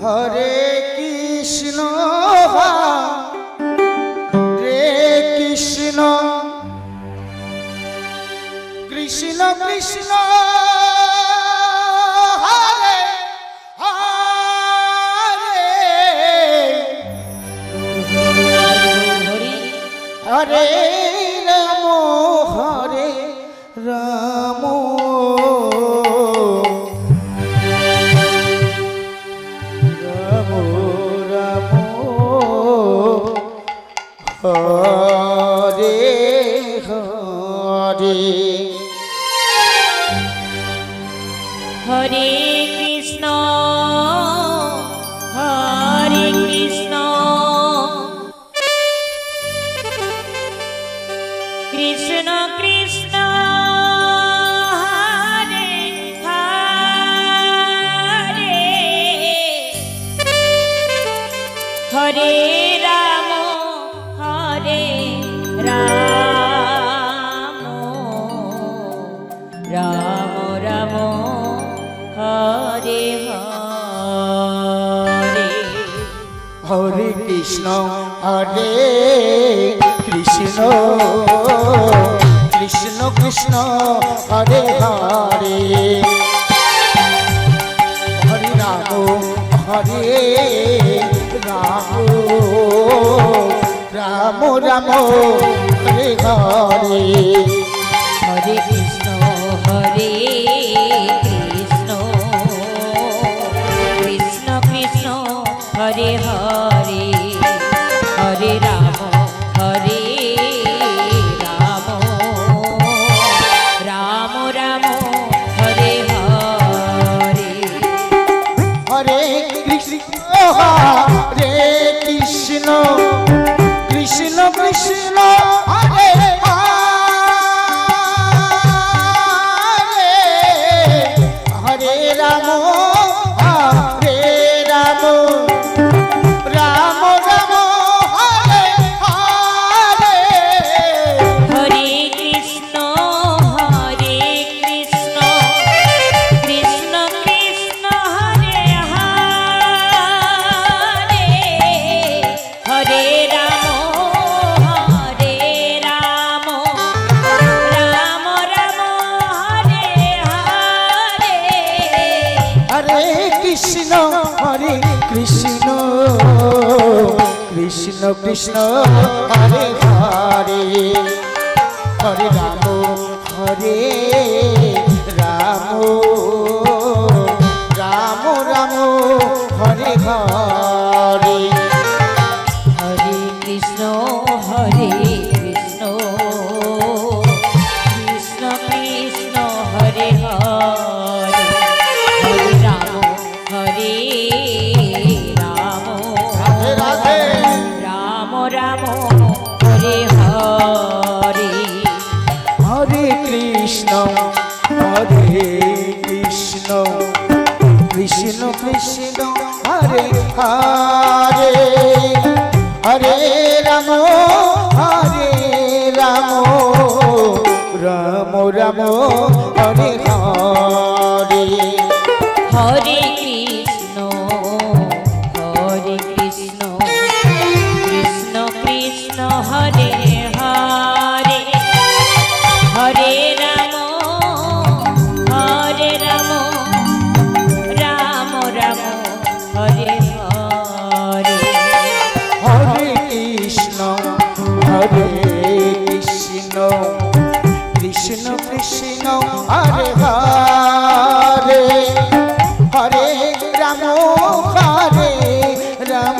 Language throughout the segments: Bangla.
হরে কৃষ্ণ হরে কৃষ্ণ কৃষ্ণ কৃষ্ণ হরে হরে হরে রাম রাম রাম হরে হরে হরে কৃষ্ণ হরে কৃষ্ণ কৃষ্ণ কৃষ্ণ হরে হরে হরে রাম হরে রাম রাম রাম হরে হরে হরে কৃষ্ণ হরে কৃষ্ণ কৃষ্ণ কৃষ্ণ হরে হরে হরে রাম হরে রাম রাম রাম হরে হরে হরে কৃষ্ণ হরে কৃষ্ণ কৃষ্ণ কৃষ্ণ হরে হরে হরে রাম হরে রাম রাম রাম হরে হরে হরে কৃষ্ণ হরে কৃষ্ণ কৃষ্ণ কৃষ্ণ হরে হরে হরে রাম হরে রাম রাম রাম হরে হরে হরে কৃষ্ণ হরে কৃষ্ণ কৃষ্ণ কৃষ্ণ হরে হরে হরে রাম হরে রাম রাম রাম হরে হরে হরে কৃষ্ণ হরে কৃষ্ণ কৃষ্ণ কৃষ্ণ হরে হরে হরে রাম হরে রাম রাম রাম হরে হরে হরে কৃষ্ণ হরে কৃষ্ণ কৃষ্ণ কৃষ্ণ হরে হরে হরে রাম হরে রাম রাধে রাধে রাম রাম হরে হরে হরে কৃষ্ণ হরে কৃষ্ণ কৃষ্ণ কৃষ্ণ হরে হরে হরে রাম হরে রাম রাম রাম হরে হরে হরে কৃষ্ণ হরে কৃষ্ণ কৃষ্ণ কৃষ্ণ হরে হরে হরে রাম রাম রাম হরে হরে হরে কৃষ্ণ হরে কৃষ্ণ কৃষ্ণ কৃষ্ণ হরে হরে হরে রাম হরে রাম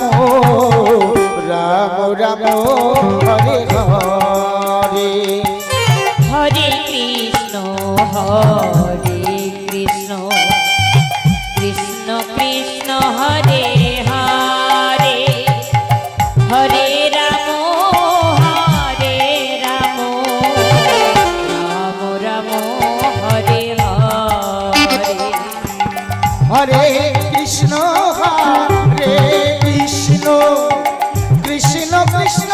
রাম রাম হরে হরে হরে কৃষ্ণ হরে কৃষ্ণ কৃষ্ণ কৃষ্ণ হরে হরে হরে রাম রাম রাম হরে হরে হরে কৃষ্ণ হরে কৃষ্ণ কৃষ্ণ কৃষ্ণ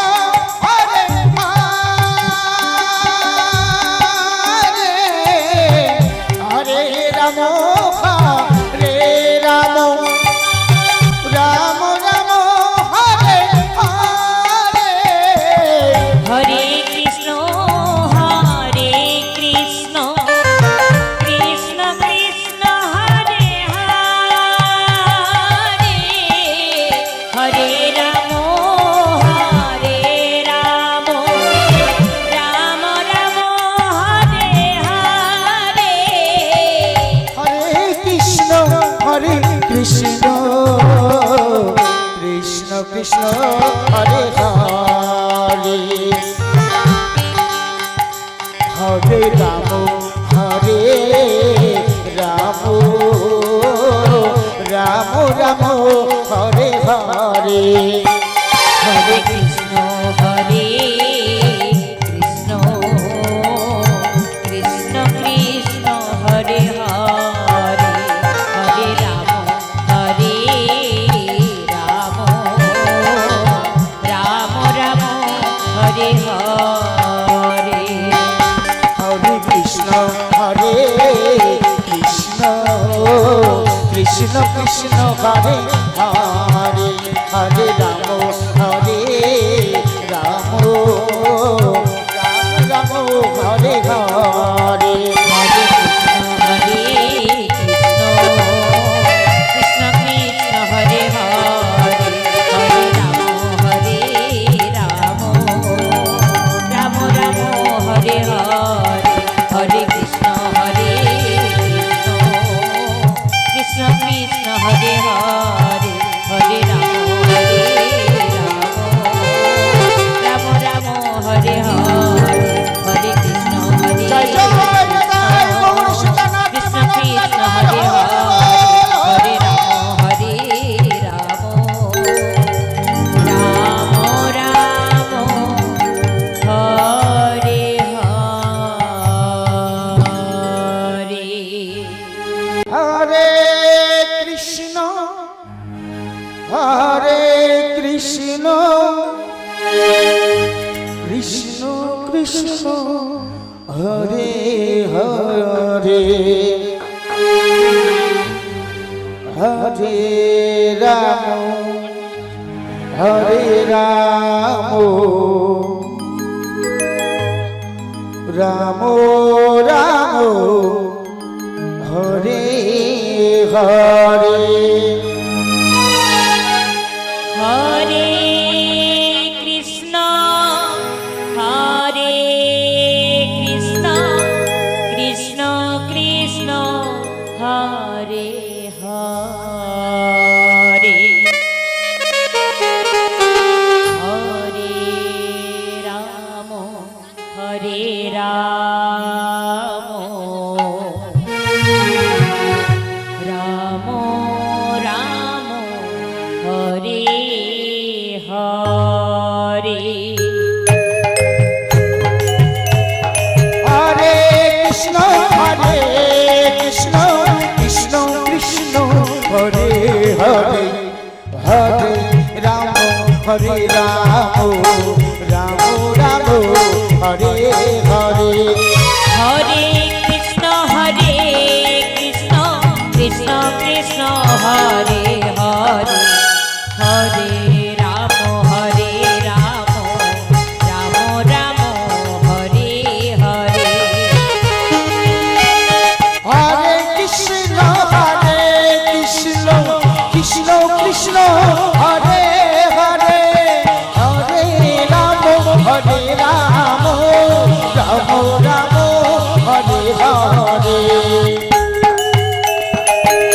হরে হরে হরে রাম হরে রাম কৃষ্ণ হরে হরে হরে রাম রাম রাম হরে হরে হরে কৃষ্ণ কৃষ্ণ কৃষ্ণ কৃষ্ণ হরে হরে হরে রাম রাম রাম হরে হরে হরে কৃষ্ণ কৃষ্ণ কৃষ্ণ কৃষ্ণ হরে হরে হরে রাম রাম রাম হরে হরে হরে কৃষ্ণ কৃষ্ণ কৃষ্ণ হরে হরে হরে রাম রাম রাম হরে হরে হরে কৃষ্ণ কৃষ্ণ কৃষ্ণ হরে হরে হরে রাম রাম হরে হরে হরে কৃষ্ণ জয় জয় জয় গৌর সীতানাথ কৃষ্ণ কৃষ্ণ হরে হরে হরে রাম রাম হরে হরে হরে কৃষ্ণ কৃষ্ণ কৃষ্ণ হরে হরে হরে রাম রাম রাম হরে হরে হরে কৃষ্ণ কৃষ্ণ কৃষ্ণ হরে হরে হরে রাম রাম রাম হরে হরে হরে কৃষ্ণ কৃষ্ণ কৃষ্ণ কৃষ্ণ হরে হরে হরে রাম রাম রাম হরে হরে হরে কৃষ্ণ কৃষ্ণ কৃষ্ণ কৃষ্ণ হরে হরে হরে রাম রাম রাম হরে হরে হরে কৃষ্ণ কৃষ্ণ কৃষ্ণ হরে হরে হরে রাম রাম রাম হরে হরে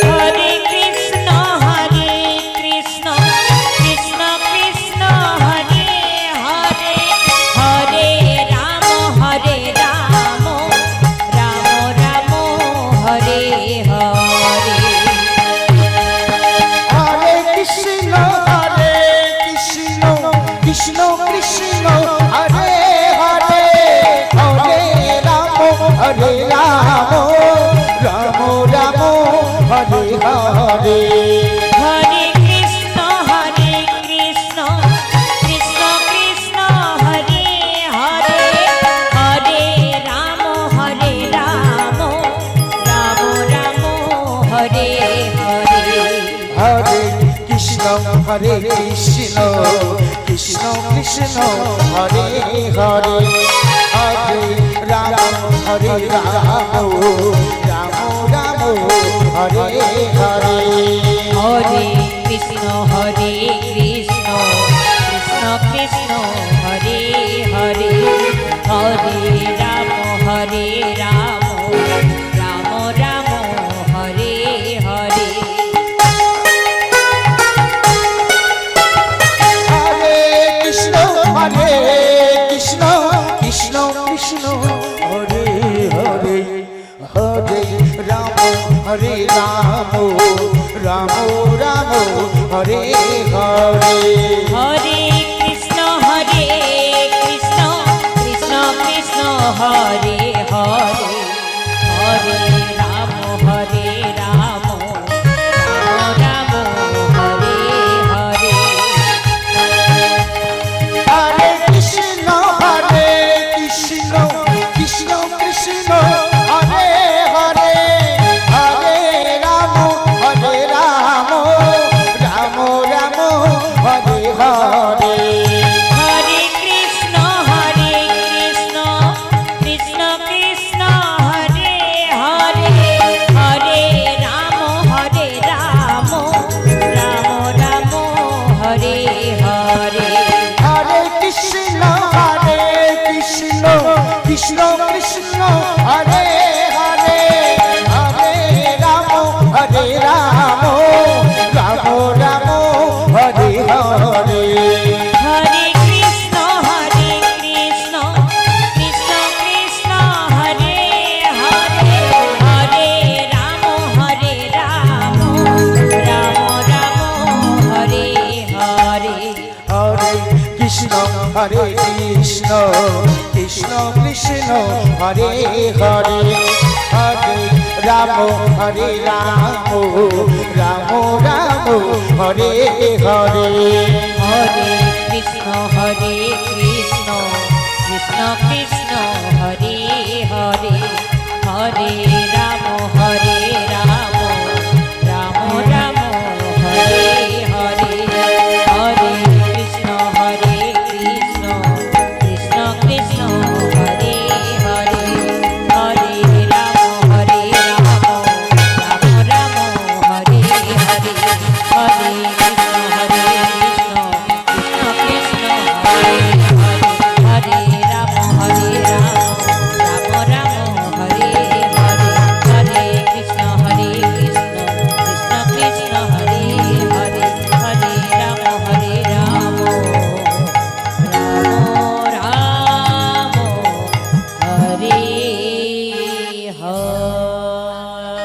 হরে কৃষ্ণ কৃষ্ণ কৃষ্ণ কৃষ্ণ হরে হরে হরে রাম রাম রাম হরে হরে হরে কৃষ্ণ কৃষ্ণ কৃষ্ণ হরে হরে হরে রাম রাম রাম হরে হরে হরে কৃষ্ণ কৃষ্ণ কৃষ্ণ কৃষ্ণ হরে হরে হরে রাম রাম রাম হরে হরে হরে কৃষ্ণ কৃষ্ণ কৃষ্ণ হরে হরে হরে রাম রাম রাম হরে হরে হরে কৃষ্ণ কৃষ্ণ কৃষ্ণ কৃষ্ণ হরে হরে হরে রাম রাম রাম হরে হরে হরে হরে হরে কৃষ্ণ কৃষ্ণ কৃষ্ণ হরে হরে হরে রাম রাম রাম হরে হরে হরে কৃষ্ণ কৃষ্ণ কৃষ্ণ হরে হরে হরে রাম রাম রাম হরে হরে হরে কৃষ্ণ কৃষ্ণ কৃষ্ণ হরে হরে হরে রাম রাম রাম হরে হরে হরে কৃষ্ণ কৃষ্ণ কৃষ্ণ কৃষ্ণ হরে হরে হরে রাম রাম রাম হরে হরে হরে কৃষ্ণ কৃষ্ণ কৃষ্ণ কৃষ্ণ হরে হরে হরে রাম রাম রাম হরে হরে হরে কৃষ্ণ কৃষ্ণ কৃষ্ণ কৃষ্ণ হরে হরে হরে রাম রাম রাম হরে হরে হরে কৃষ্ণ কৃষ্ণ কৃষ্ণ কৃষ্ণ হরে হরে হরে রাম রাম রাম হরে হরে হরে কৃষ্ণ কৃষ্ণ কৃষ্ণ কৃষ্ণ হরে হরে হরে রাম রাম রাম হরে হরে হরে কৃষ্ণ কৃষ্ণ কৃষ্ণ হরে হরে হরে রাম রাম রাম হরে হরে হরে কৃষ্ণ কৃষ্ণ কৃষ্ণ হরে হরে হরে রাম রাম রাম হরে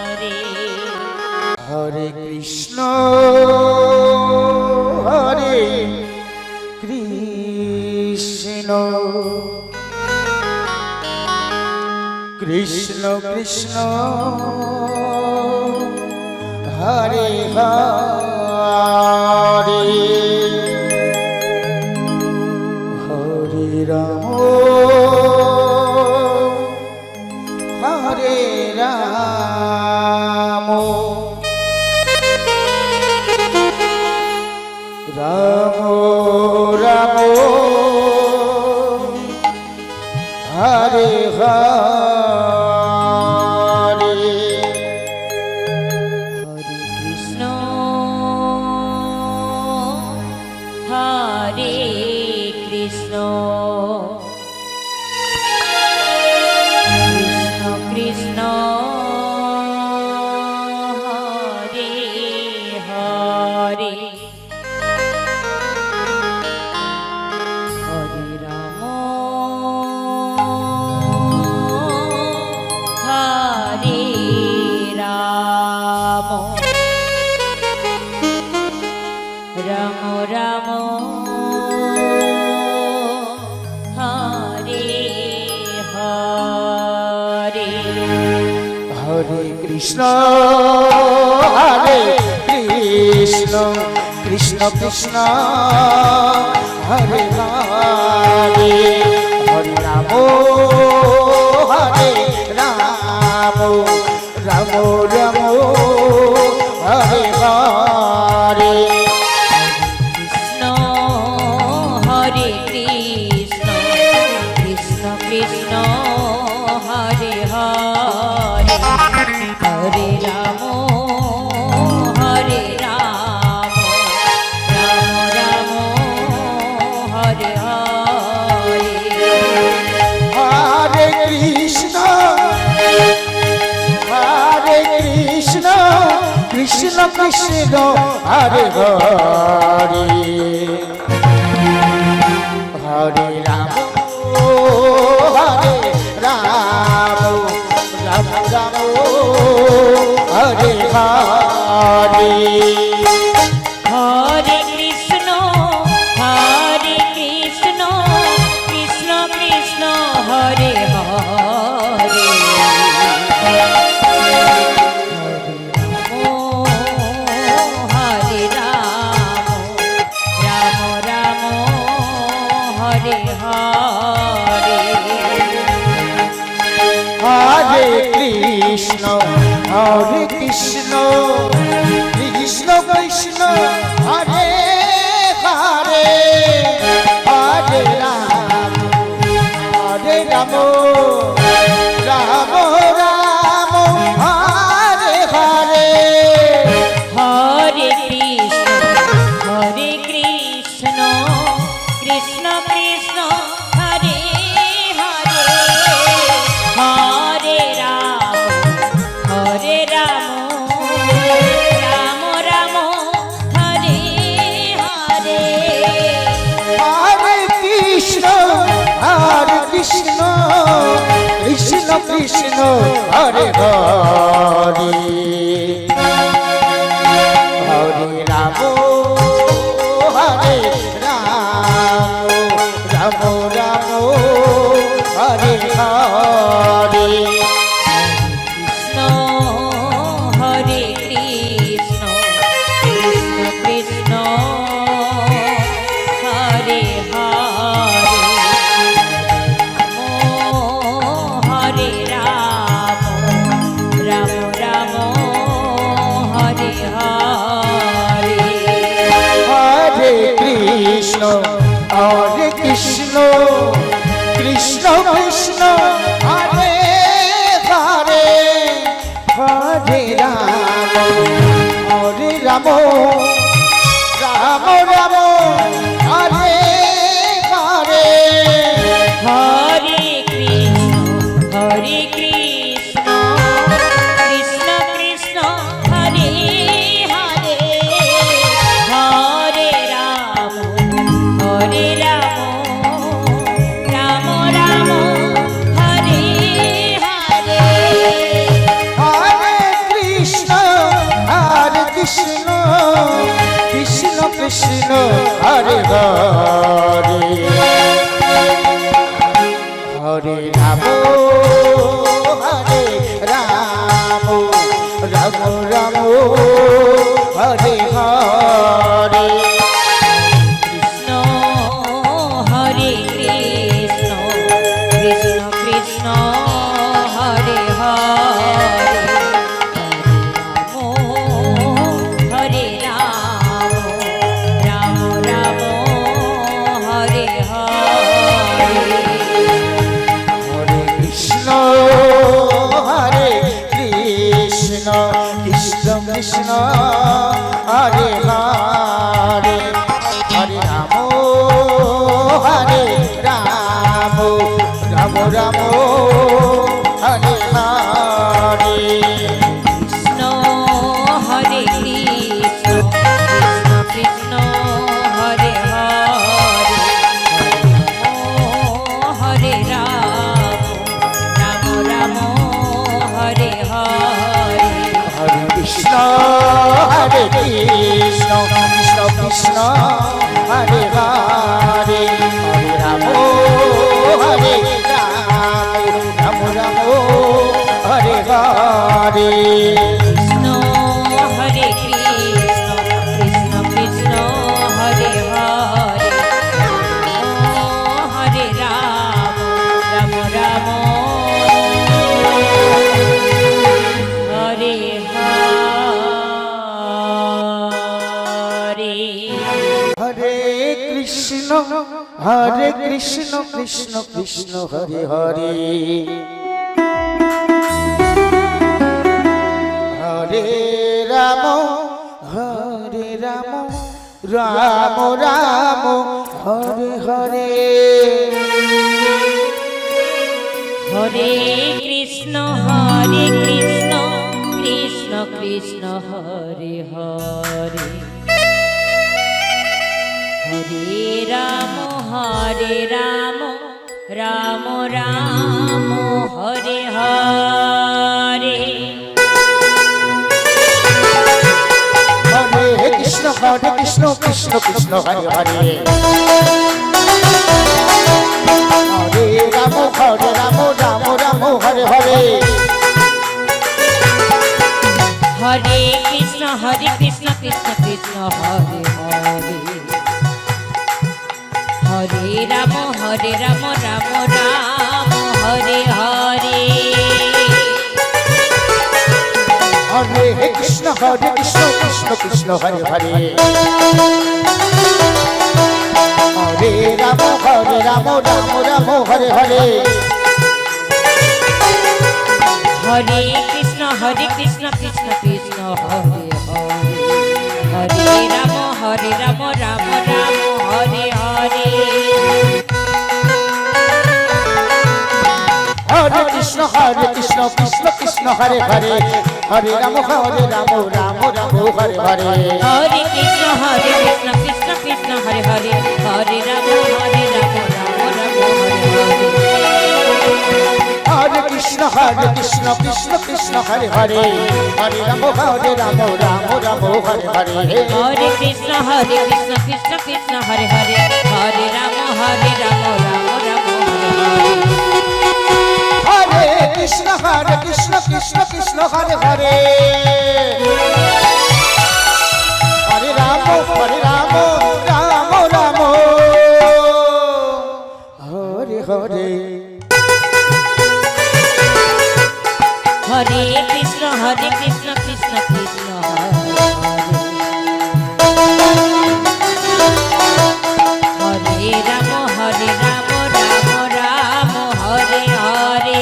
হরে হরে কৃষ্ণ হরে কৃষ্ণ কৃষ্ণ কৃষ্ণ হরে হরে হরে রাম হরে রাম রাম রাম হরে হরে হরে কৃষ্ণ হরে কৃষ্ণ কৃষ্ণ কৃষ্ণ হরে হরে হরে রাম হরে রাম রাম রাম হরে হরে হরে কৃষ্ণ হরে কৃষ্ণ কৃষ্ণ কৃষ্ণ হরে হরে হরে রাম হরে রাম রাম রাম হরে হরে কৃষ্ণ হরে কৃষ্ণ কৃষ্ণ কৃষ্ণ হরে হরে হরে রাম হরে রাম রাম রাম হরে হরে হরে কৃষ্ণ কৃষ্ণ কৃষ্ণ হরে হরে হরে রাম হরে রাম রাম রাম হরে হরে হরে কৃষ্ণ হরে কৃষ্ণ কৃষ্ণ কৃষ্ণ হরে হরে হরে রাম হরে রাম রাম রাম হরে হরে হরে কৃষ্ণ কৃষ্ণ কৃষ্ণ হরে হরে হরে রাম রাম রাম হরে হরে হরে কৃষ্ণ কৃষ্ণ কৃষ্ণ কৃষ্ণ হরে হরে হরে রাম হরে রাম রাম রাম হরে হরে কৃষ্ণ হরে কৃষ্ণ কৃষ্ণ কৃষ্ণ হরে হরে হরে রাম রাম রাম হরে হরে হরে কৃষ্ণ কৃষ্ণ কৃষ্ণ হরে হরে হরে রাম রাম রাম রাম হরে হরে হরে কৃষ্ণ কৃষ্ণ কৃষ্ণ হরে হরে হরে রাম রাম রাম হরে হরে হরে কৃষ্ণ কৃষ্ণ কৃষ্ণ কৃষ্ণ হরে হরে হরে রাম হরে রাম রাম রাম হরে হরে কৃষ্ণ হরে কৃষ্ণ কৃষ্ণ কৃষ্ণ হরে হরে হরে রাম রাম রাম হরে হরে হরে কৃষ্ণ কৃষ্ণ কৃষ্ণ হরে হরে হরে রাম রাম রাম হরে হরে কৃষ্ণ হরে কৃষ্ণ কৃষ্ণ কৃষ্ণ হরে হরে হরে রাম রাম হরে হরে হরে কৃষ্ণ কৃষ্ণ কৃষ্ণ হরে হরে হরে রাম রাম রাম হরে হরে কৃষ্ণ হরে কৃষ্ণ কৃষ্ণ কৃষ্ণ হরে হরে হরে রাম রাম হরে হরে হরে কৃষ্ণ কৃষ্ণ কৃষ্ণ হরে হরে হরে রাম রাম রাম হরে হরে হরে কৃষ্ণ কৃষ্ণ কৃষ্ণ হরে হরে হরে রাম রাম রাম হরে হরে হরে কৃষ্ণ কৃষ্ণ কৃষ্ণ হরে হরে হরে রাম রাম রাম হরে হরে হরে কৃষ্ণ কৃষ্ণ কৃষ্ণ হরে হরে হরে রাম রাম রাম হরে হরে হরে কৃষ্ণ কৃষ্ণ কৃষ্ণ হরে হরে হরে রাম রাম রাম হরে হরে হরে কৃষ্ণ কৃষ্ণ কৃষ্ণ হরে হরে হরে রাম রাম রাম হরে হরে হরে কৃষ্ণ কৃষ্ণ কৃষ্ণ হরে হরে হরে রাম রাম রাম হরে হরে হরে কৃষ্ণ কৃষ্ণ কৃষ্ণ হরে হরে হরে রাম রাম রাম হরে হরে হরে কৃষ্ণ কৃষ্ণ কৃষ্ণ হরে হরে হরে রাম রাম রাম হরে হরে হরে কৃষ্ণ কৃষ্ণ কৃষ্ণ হরে হরে হরে রাম রাম রাম হরে হরে হরে কৃষ্ণ কৃষ্ণ কৃষ্ণ হরে হরে হরে রাম রাম রাম হরে হরে হরে কৃষ্ণ কৃষ্ণ কৃষ্ণ হরে রাম রাম রাম হরে হরে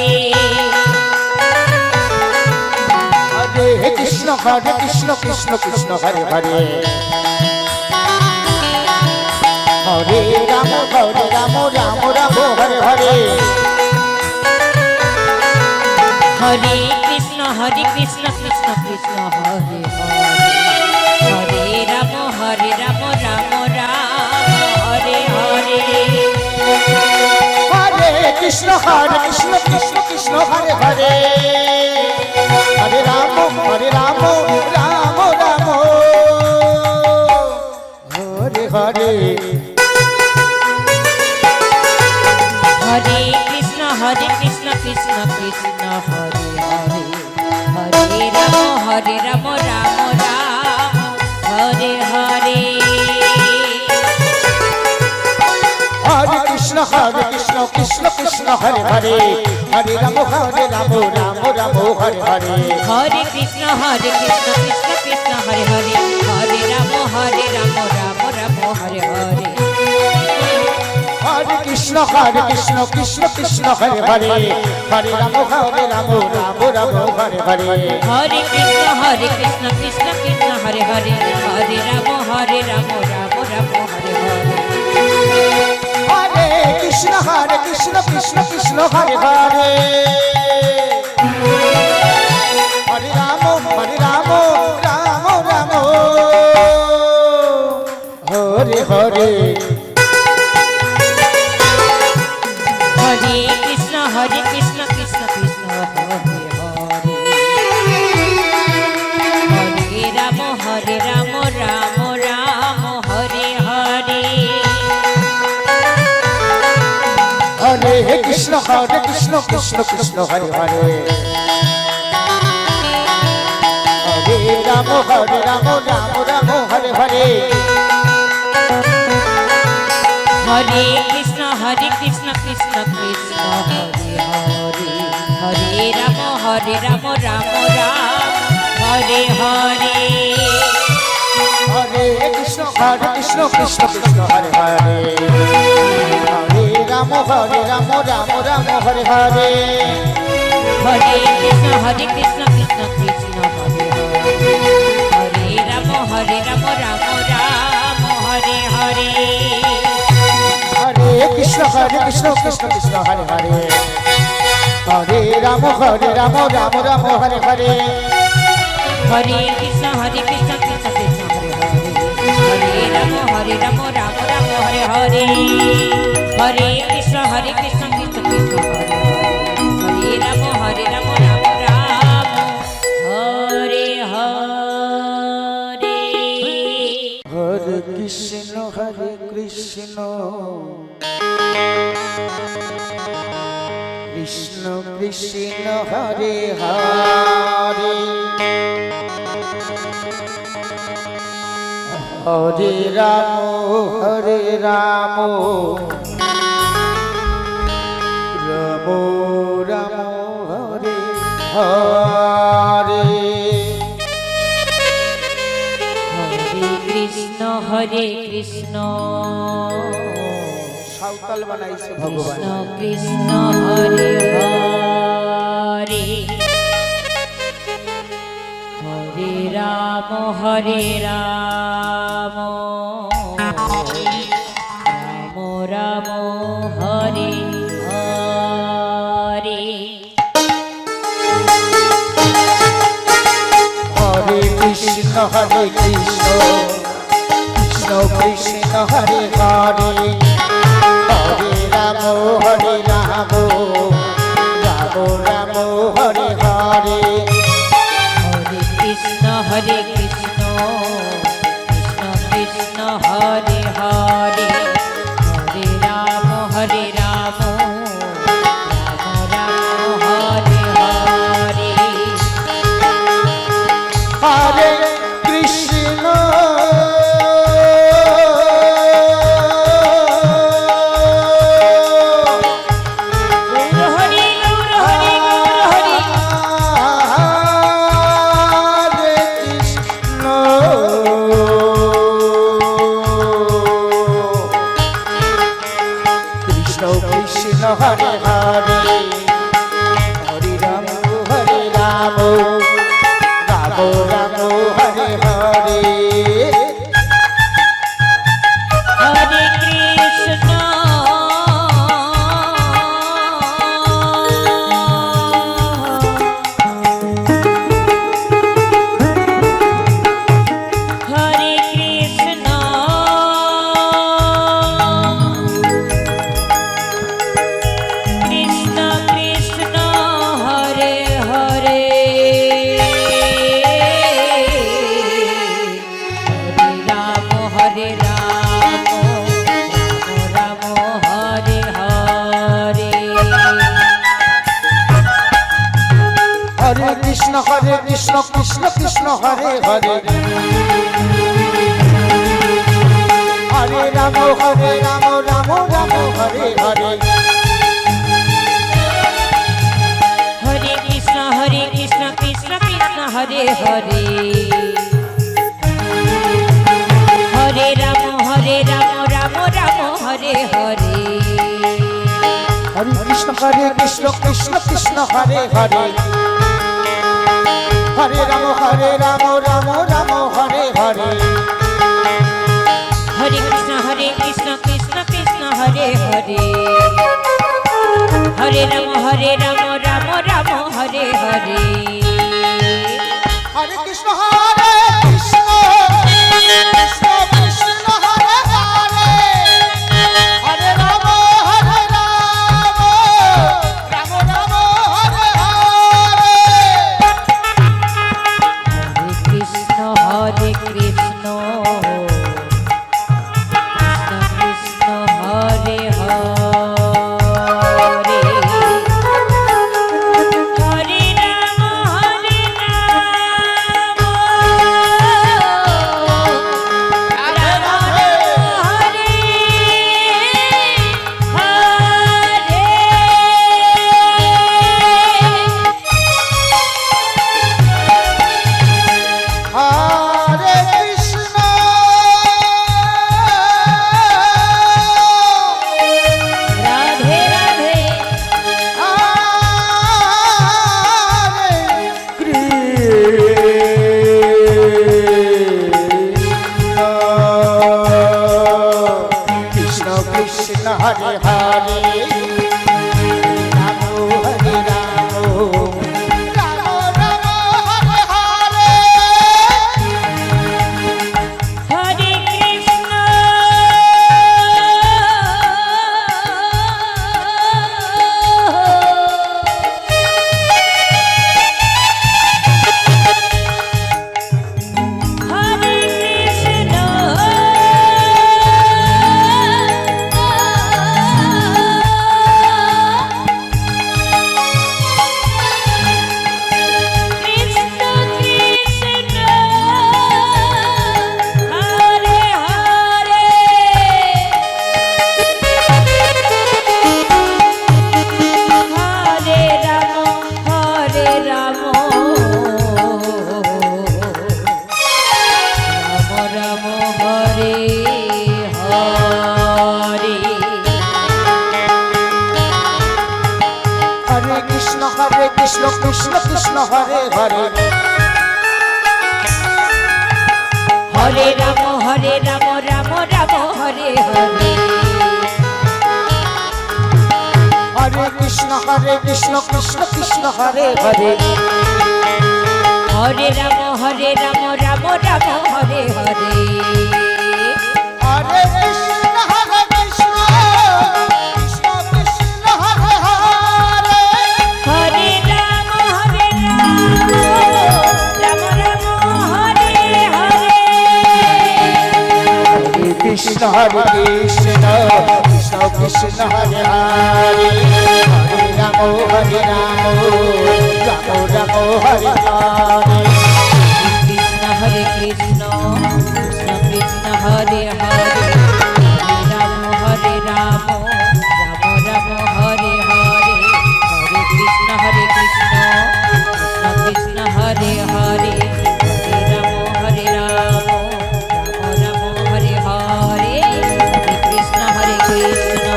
হরে কৃষ্ণ কৃষ্ণ কৃষ্ণ হরে হরে হরে রাম রাম রাম হরে হরে হরে কৃষ্ণ কৃষ্ণ কৃষ্ণ হরে হরে রাম রাম রাম হরে হরে হরে কৃষ্ণ কৃষ্ণ হরে হরে হরে রাম রাম রাম হরে হরে হরে কৃষ্ণ কৃষ্ণ কৃষ্ণ হরে হরে হরে রাম রাম রাম হরে হরে হরে কৃষ্ণ কৃষ্ণ হরে হরে হরে রাম রাম হরে হরে হরে কৃষ্ণ কৃষ্ণ কৃষ্ণ হরে হরে হরে রাম রাম হরে হরে হরে কৃষ্ণ কৃষ্ণ হরে হরে হরে রাম রাম হরে হরে হরে কৃষ্ণ কৃষ্ণ কৃষ্ণ হরে হরে হরে রাম রাম হরে হরে হরে কৃষ্ণ কৃষ্ণ হরে হরে হরে রাম রাম রাম হরে হরে হরে কৃষ্ণ কৃষ্ণ কৃষ্ণ হরে হরে হরে রাম রাম রাম হরে হরে হরে কৃষ্ণ কৃষ্ণ হরে হরে হরে রাম রাম হরে হরে হরে কৃষ্ণ কৃষ্ণ কৃষ্ণ হরে হরে হরে রাম রাম রাম হরে হরে হরে কৃষ্ণ কৃষ্ণ হরে হরে হরে রাম রাম হরে হরে হরে কৃষ্ণ কৃষ্ণ কৃষ্ণ হরে হরে হরে রাম রাম রাম হরে হরে হরে কৃষ্ণ কৃষ্ণ হরে হরে হরে রাম রাম হরে হরে হরে কৃষ্ণ কৃষ্ণ কৃষ্ণ হরে হরে হরে রাম রাম রাম হরে হরে হরে কৃষ্ণ কৃষ্ণ কৃষ্ণ হরে হরে রাম রাম রাম হরে হরে হরে কৃষ্ণ কৃষ্ণ কৃষ্ণ হরে হরে হরে রাম রাম রাম হরে হরে হরে কৃষ্ণ সাঁওতাল বানাইছে কৃষ্ণ ভগবান কৃষ্ণ হরে হরে হরে রাম রাম রাম হরে হরে হরে কৃষ্ণ কৃষ্ণ কৃষ্ণ হরে হরে হরে রাম রাম রাম হরে হরে হরে কৃষ্ণ কৃষ্ণ কৃষ্ণ হরে হরে হরে রাম রাম রাম হরে হরে হরে কৃষ্ণ গৌর হরি গৌর হরি গৌর হরি হরে কৃষ্ণ কৃষ্ণ কৃষ্ণ হরে হরে হরে রাম রাম রাম হরে হরে হরে কৃষ্ণ হরে কৃষ্ণ কৃষ্ণ কৃষ্ণ হরে হরে হরে রাম রাম হরে হরে হরে কৃষ্ণ কৃষ্ণ কৃষ্ণ হরে হরে হরে রাম রাম হরে হরে হরে কৃষ্ণ কৃষ্ণ কৃষ্ণ হরে হরে হরে রাম রাম হরে হরে হরে কৃষ্ণ কৃষ্ণ হরে হরে হরে রাম রাম হরে হরে হরে কৃষ্ণ কৃষ্ণ কৃষ্ণ হরে হরে হরে রাম রাম হরে হরে হরে কৃষ্ণ কৃষ্ণ কৃষ্ণ হরে হরে হরে রাম রাম হরে হরে হরে কৃষ্ণ কৃষ্ণ হরে হরে হরে রাম রাম হরে হরে কৃষ্ণ রাধে রাধে কৃষ্ণ কৃষ্ণ হরে হরে রাম হরে রাম হরে হরে হরে কৃষ্ণ হরে কৃষ্ণ কৃষ্ণ কৃষ্ণ কৃষ্ণ হরে হরে হরে রাম রাম রাম হরে হরে হরে কৃষ্ণ কৃষ্ণ কৃষ্ণ হরে হরে হরে রাম রাম রাম হরে হরে হরে কৃষ্ণ কৃষ্ণ কৃষ্ণ হরে হরে হরে রাম রাম রাম হরে হরে কৃষ্ণ কৃষ্ণ কৃষ্ণ হরে হরে হরে রাম রাম হরে হরে কৃষ্ণ হরে কৃষ্ণ কৃষ্ণ কৃষ্ণ হরে হরে হরে রাম রাম হরে হরে হরে কৃষ্ণ কৃষ্ণ কৃষ্ণ হরে হরে হরে রাম রাম হরে হরে হরে কৃষ্ণ কৃষ্ণ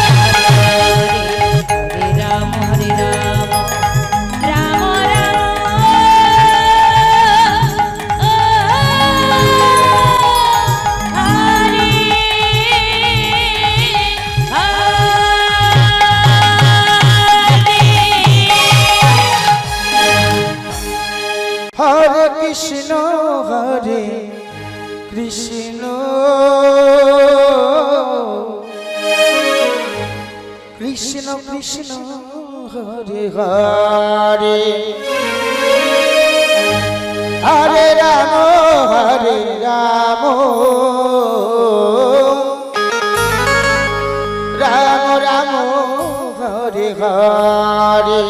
হরে রাম রাম হরে কৃষ্ণ হরে কৃষ্ণ কৃষ্ণ কৃষ্ণ হরে হরে হরে রাম রাম রাম হরে হরে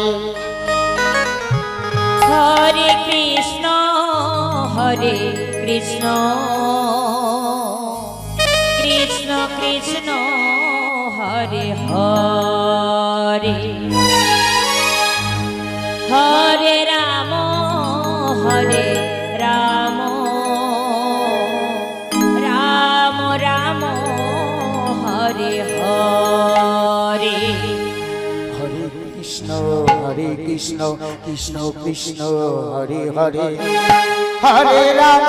হরে কৃষ্ণ কৃষ্ণ কৃষ্ণ হরে হরে হরে রাম রাম রাম হরে হরে হরে কৃষ্ণ কৃষ্ণ কৃষ্ণ হরে হরে হরে রাম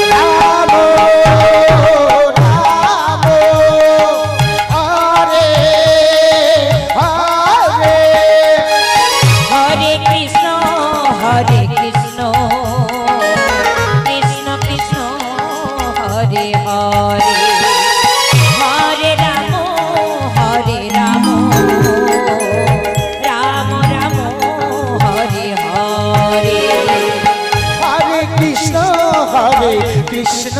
রাম রাম হরে হরে হরে কৃষ্ণ কৃষ্ণ কৃষ্ণ হরে হরে হরে রাম রাম হরে হরে হরে কৃষ্ণ কৃষ্ণ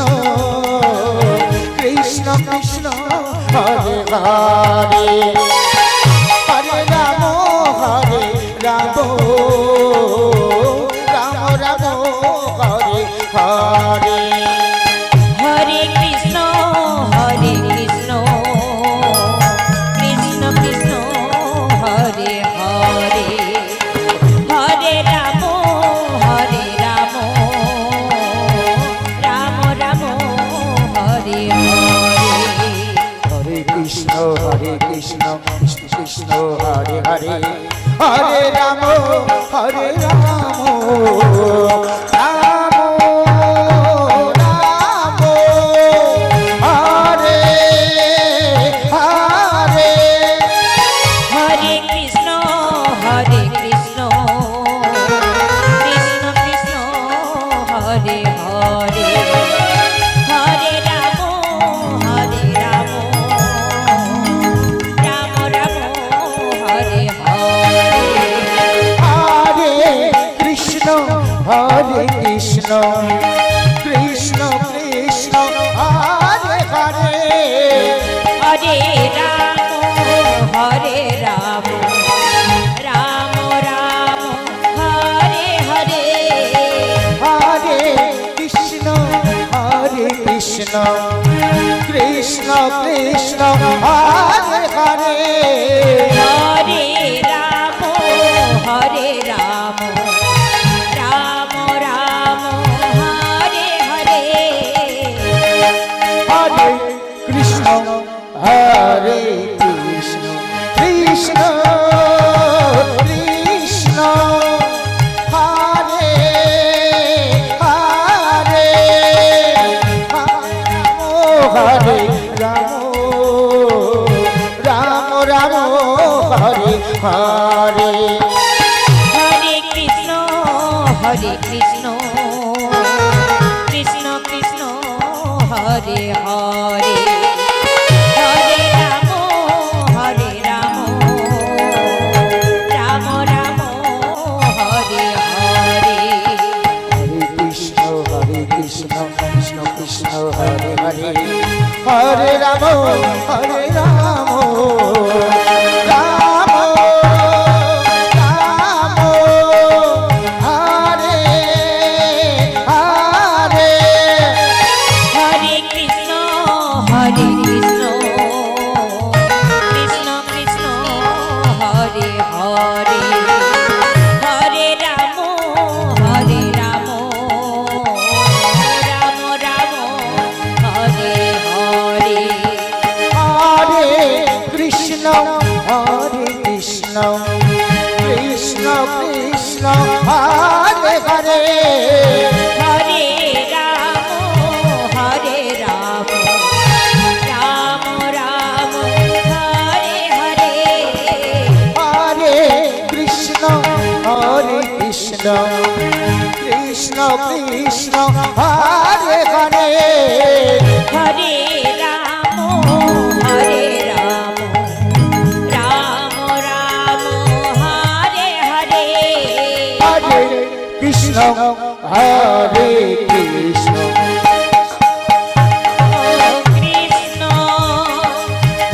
কৃষ্ণ কৃষ্ণ হরে হরে হরে রাম রাম রাম হরে হরে হরে কৃষ্ণ কৃষ্ণ কৃষ্ণ হরে হরে হরে রাম রাম রাম হরে হরে হরে কৃষ্ণ কৃষ্ণ কৃষ্ণ হরে হরে হরে রাম রাম রাম হরে হরে হরে কৃষ্ণ কৃষ্ণ কৃষ্ণ হরে হরে হরে রাম রাম হরে হরে হরে কৃষ্ণ কৃষ্ণ কৃষ্ণ কৃষ্ণ হরে হরে হরে রাম রাম হরে হরে হরে কৃষ্ণ কৃষ্ণ কৃষ্ণ কৃষ্ণ হরে হরে হরে রাম রাম হরে হরে হরে কৃষ্ণ কৃষ্ণ হরে হরে কৃষ্ণ কৃষ্ণ কৃষ্ণ হরে হরে হরে রাম রাম রাম হরে হরে কৃষ্ণ কৃষ্ণ কৃষ্ণ হরে হরে হরে রাম হরে রাম রাম রাম হরে হরে হরে কৃষ্ণ কৃষ্ণ কৃষ্ণ হরে হরে হরে রাম রাম রাম হরে হরে হরে কৃষ্ণ কৃষ্ণ কৃষ্ণ হরে হরে হরে রাম রাম রাম হরে হরে হরে কৃষ্ণ কৃষ্ণ কৃষ্ণ কৃষ্ণ হরে হরে হরে রাম রাম রাম হরে হরে হরে কৃষ্ণ হরে কৃষ্ণ কৃষ্ণ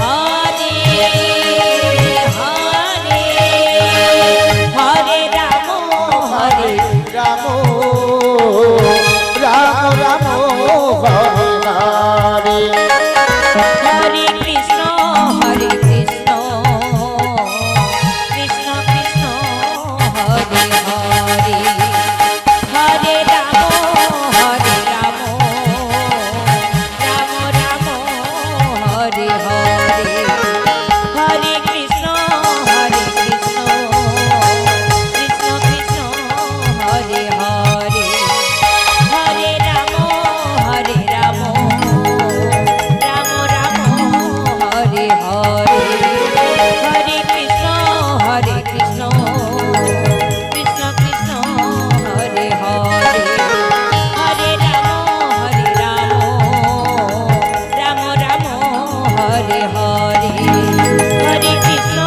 হরে হরে হরে রাম হরে রাম রাম রাম হরে হরে হরে কৃষ্ণ কৃষ্ণ কৃষ্ণ হরে হরে হরে রাম রাম রাম হরে হরে হরে কৃষ্ণ কৃষ্ণ কৃষ্ণ হরে হরে হরে রাম রাম রাম হরে হরে হরে কৃষ্ণ কৃষ্ণ কৃষ্ণ হরে হরে হরে রাম রাম রাম হরে হরে হরে কৃষ্ণ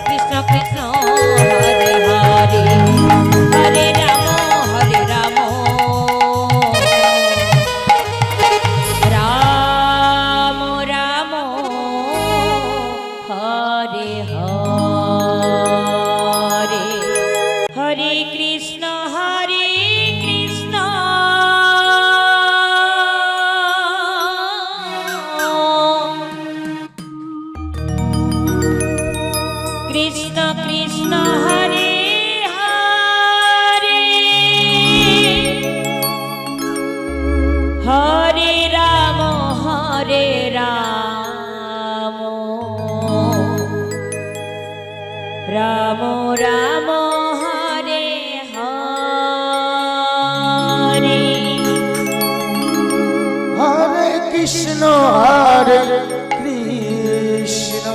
কৃষ্ণ কৃষ্ণ হরে হরে হরে রাম রাম রাম হরে হরে হরে কৃষ্ণ কৃষ্ণ কৃষ্ণ কৃষ্ণ হরে হরে হরে রাম রাম রাম হরে হরে হরে কৃষ্ণ হরে কৃষ্ণ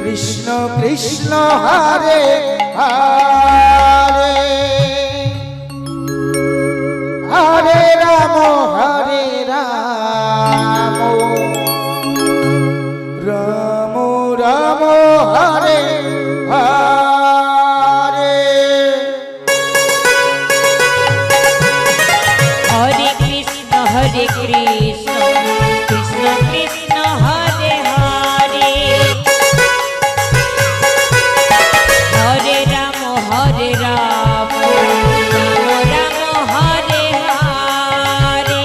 কৃষ্ণ কৃষ্ণ হরে হরে হরে রাম রাম রাম হরে হরে হরে কৃষ্ণ কৃষ্ণ কৃষ্ণ হরে হরে হরে রাম রাম রাম হরে হরে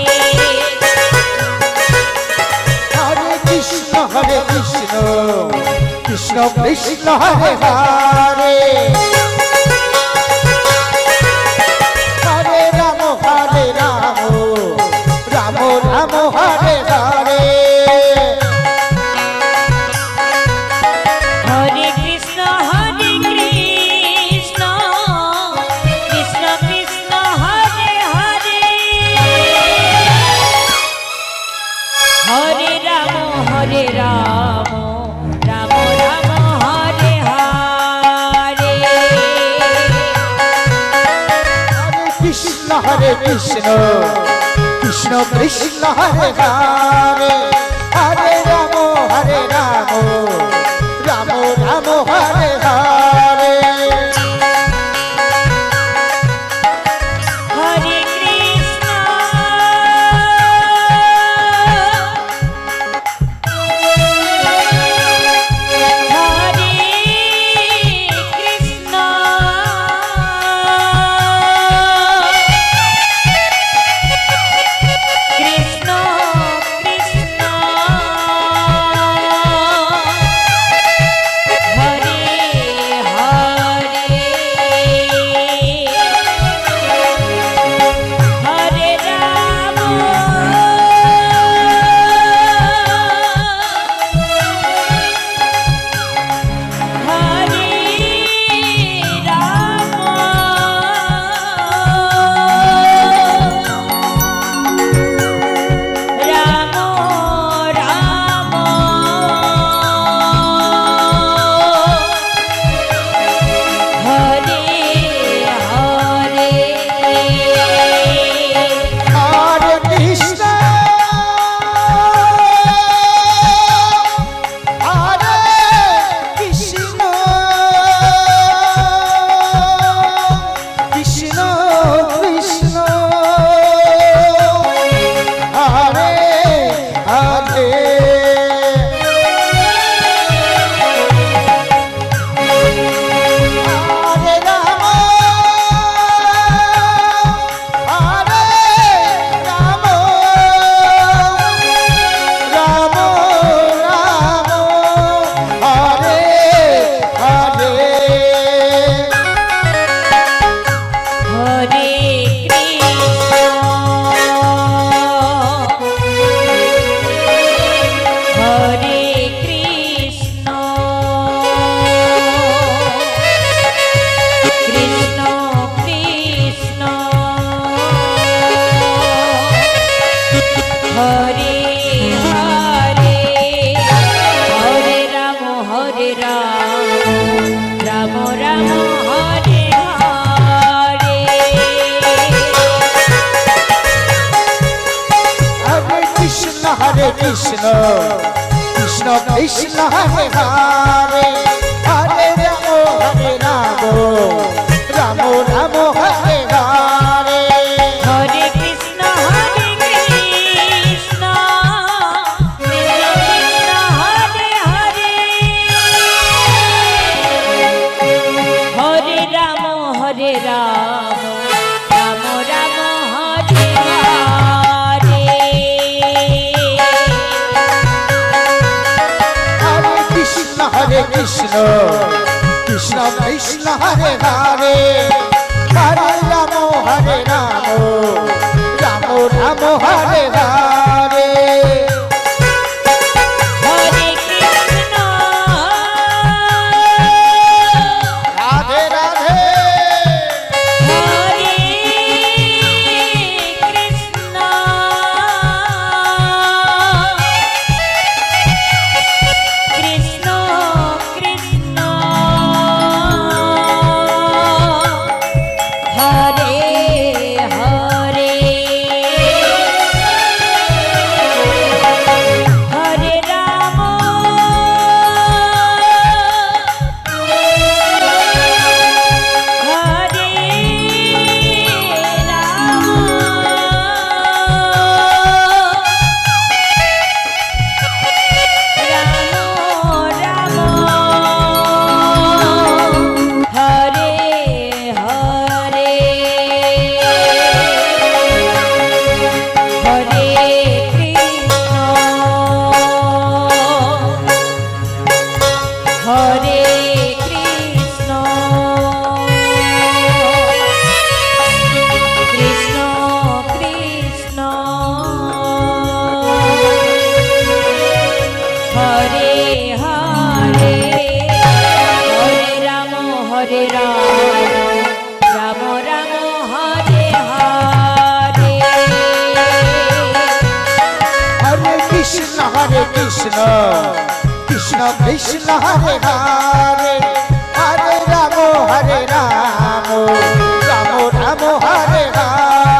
হরে কৃষ্ণ কৃষ্ণ কৃষ্ণ হরে হরে হরে রাম রাম রাম হরে হরে হরে কৃষ্ণ কৃষ্ণ কৃষ্ণ হরে হরে হরে রাম হরে কৃষ্ণ কৃষ্ণ কৃষ্ণ হরে হরে হরে রাম রাম রাম হরে হরে হরে কৃষ্ণ হরে কৃষ্ণ কৃষ্ণ কৃষ্ণ হরে হরে হরে রাম হরে রাম রাম হরে হরে হরে কৃষ্ণ হরে কৃষ্ণ কৃষ্ণ কৃষ্ণ হরে হরে হরে রাম হরে রাম রাম রাম হরে হরে হরে কৃষ্ণ কৃষ্ণ কৃষ্ণ হরে হরে হরে রাম রাম রাম হরে হরে হরে কৃষ্ণ কৃষ্ণ কৃষ্ণ হরে হরে হরে রাম রাম রাম হরে হরে হরে কৃষ্ণ কৃষ্ণ কৃষ্ণ হরে হরে হরে রাম রাম রাম হরে হরে হরে কৃষ্ণ কৃষ্ণ কৃষ্ণ হরে হরে হরে রাম রাম রাম হরে হরে হরে কৃষ্ণ রাধে রাধে হরে কৃষ্ণ কৃষ্ণ কৃষ্ণ হরে হরে হরে রাম হরে রাম হরে হরে হরে কৃষ্ণ হরে কৃষ্ণ কৃষ্ণ কৃষ্ণ হরে হরে হরে রাম রাম রাম হরে হরে হরে কৃষ্ণ কৃষ্ণ কৃষ্ণ হরে হরে হরে রাম রাম রাম হরে হরে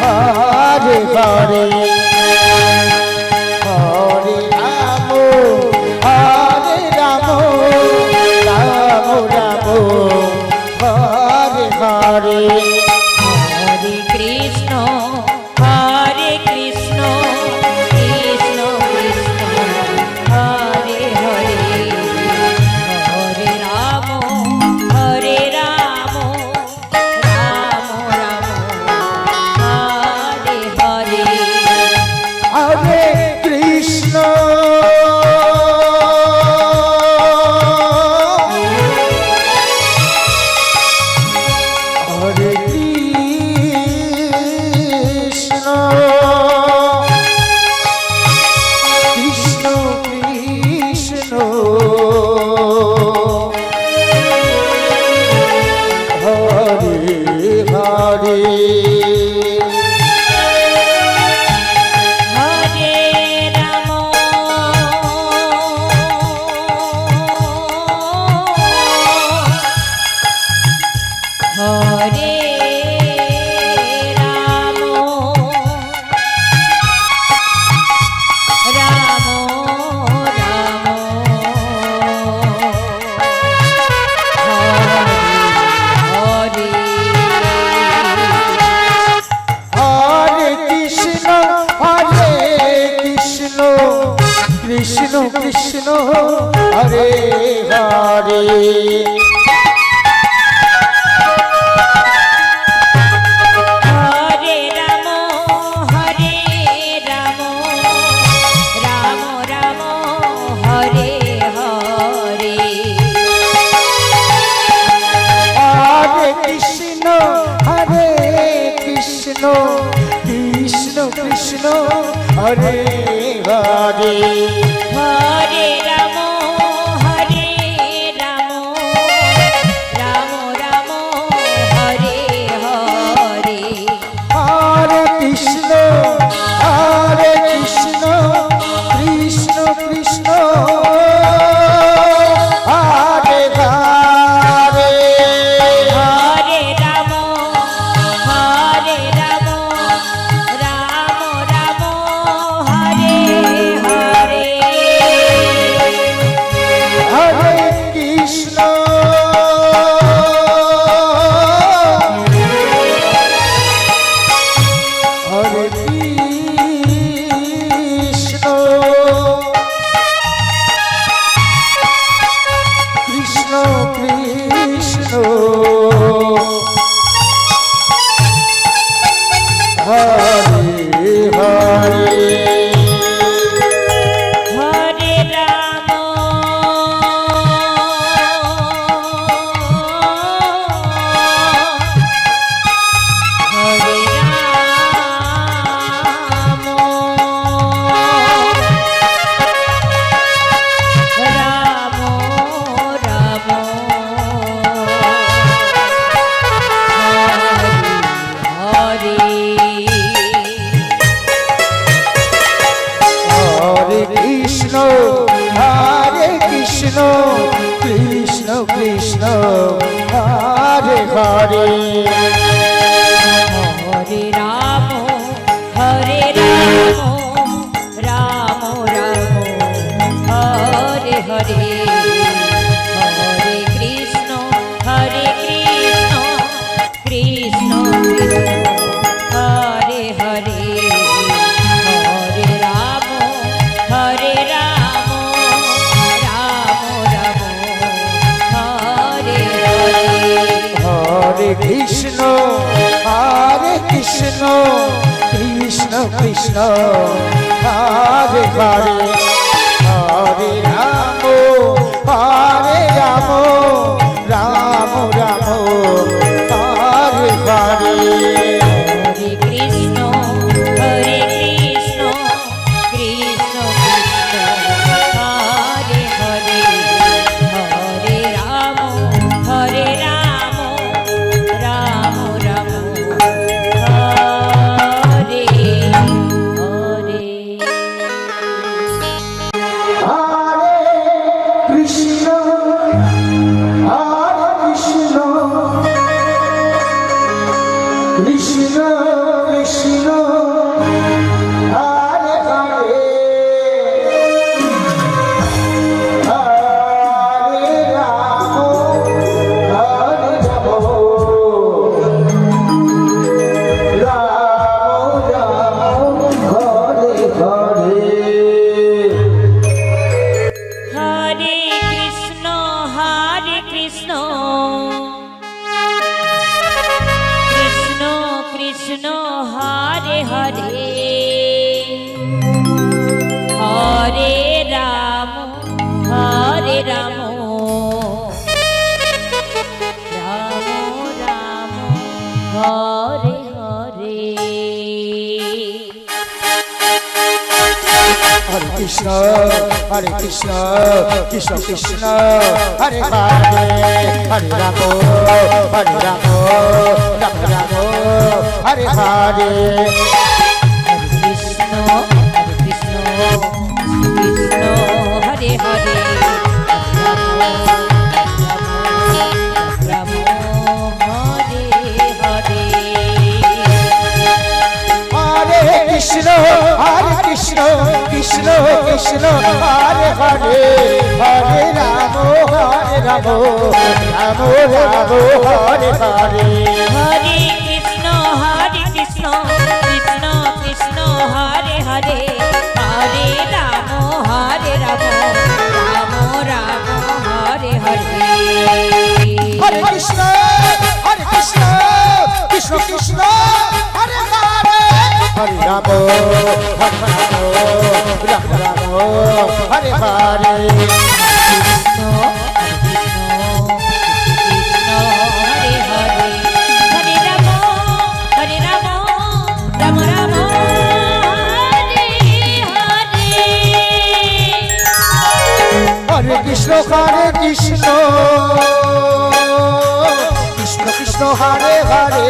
হরে হরে হরে রাম রাম রাম হরে হরে হরে কৃষ্ণ কৃষ্ণ কৃষ্ণ হরে হরে হরে রাম রাম রাম হরে হরে হরে কৃষ্ণ হরে কৃষ্ণ কৃষ্ণ কৃষ্ণ হরে হরে হরে রাম হরে রাম রাম রাম হরে হরে কৃষ্ণ কৃষ্ণ কৃষ্ণ হরে হরে হরে রাম রাম রাম হরে হরে হরে কৃষ্ণ কৃষ্ণ কৃষ্ণ কৃষ্ণ হরে হরে হরে রাম রাম রাম হরে হরে হরে কৃষ্ণ কৃষ্ণ কৃষ্ণ হরে হরে হরে রাম রাম রাম হরে হরে হরে কৃষ্ণ হরে কৃষ্ণ কৃষ্ণ কৃষ্ণ হরে হরে হরে রাম হরে রাম রাম রাম হরে হরে কৃষ্ণ কৃষ্ণ কৃষ্ণ হরে হরে হরে রাম রাম রাম হরে হরে হরে কৃষ্ণ কৃষ্ণ কৃষ্ণ হরে হরে হরে রাম রাম রাম হরে হরে হরে কৃষ্ণ কৃষ্ণ কৃষ্ণ হরে হরে হরে রাম রাম রাম হরে হরে হরে কৃষ্ণ কৃষ্ণ কৃষ্ণ হরে হরে হরে রাম রাম রাম হরে হরে হরে হরে রাম হরে Ram Ram Ram Hare Hare Hare Krishna, Krishna Krishna, Hare Hare, Hare Ramo, Hare Ramo, Ramo Ramo, Hare Hare. Krishna Krishna Krishna Hare Hare Ramo Hare Hare Hare Krishna, Krishna Krishna, Hare Hare, Hare Ramo, Hare Ramo, Ramo Ramo, Hare Hare. Hare Krishna Krishna Krishna Hare Hare Hare Ramo Hare Ramo Ramo Ramo Hare Hare Hare Krishna, Krishna Krishna, Hare Hare, Hare Ramo, Hare Ramo, Ramo Ramo, Hare Hare. Krishna Hare Hare Hare Ramo Hare Ramo Ramo Ramo Hare Hare Hare Krishna, Krishna Krishna, Hare Hare,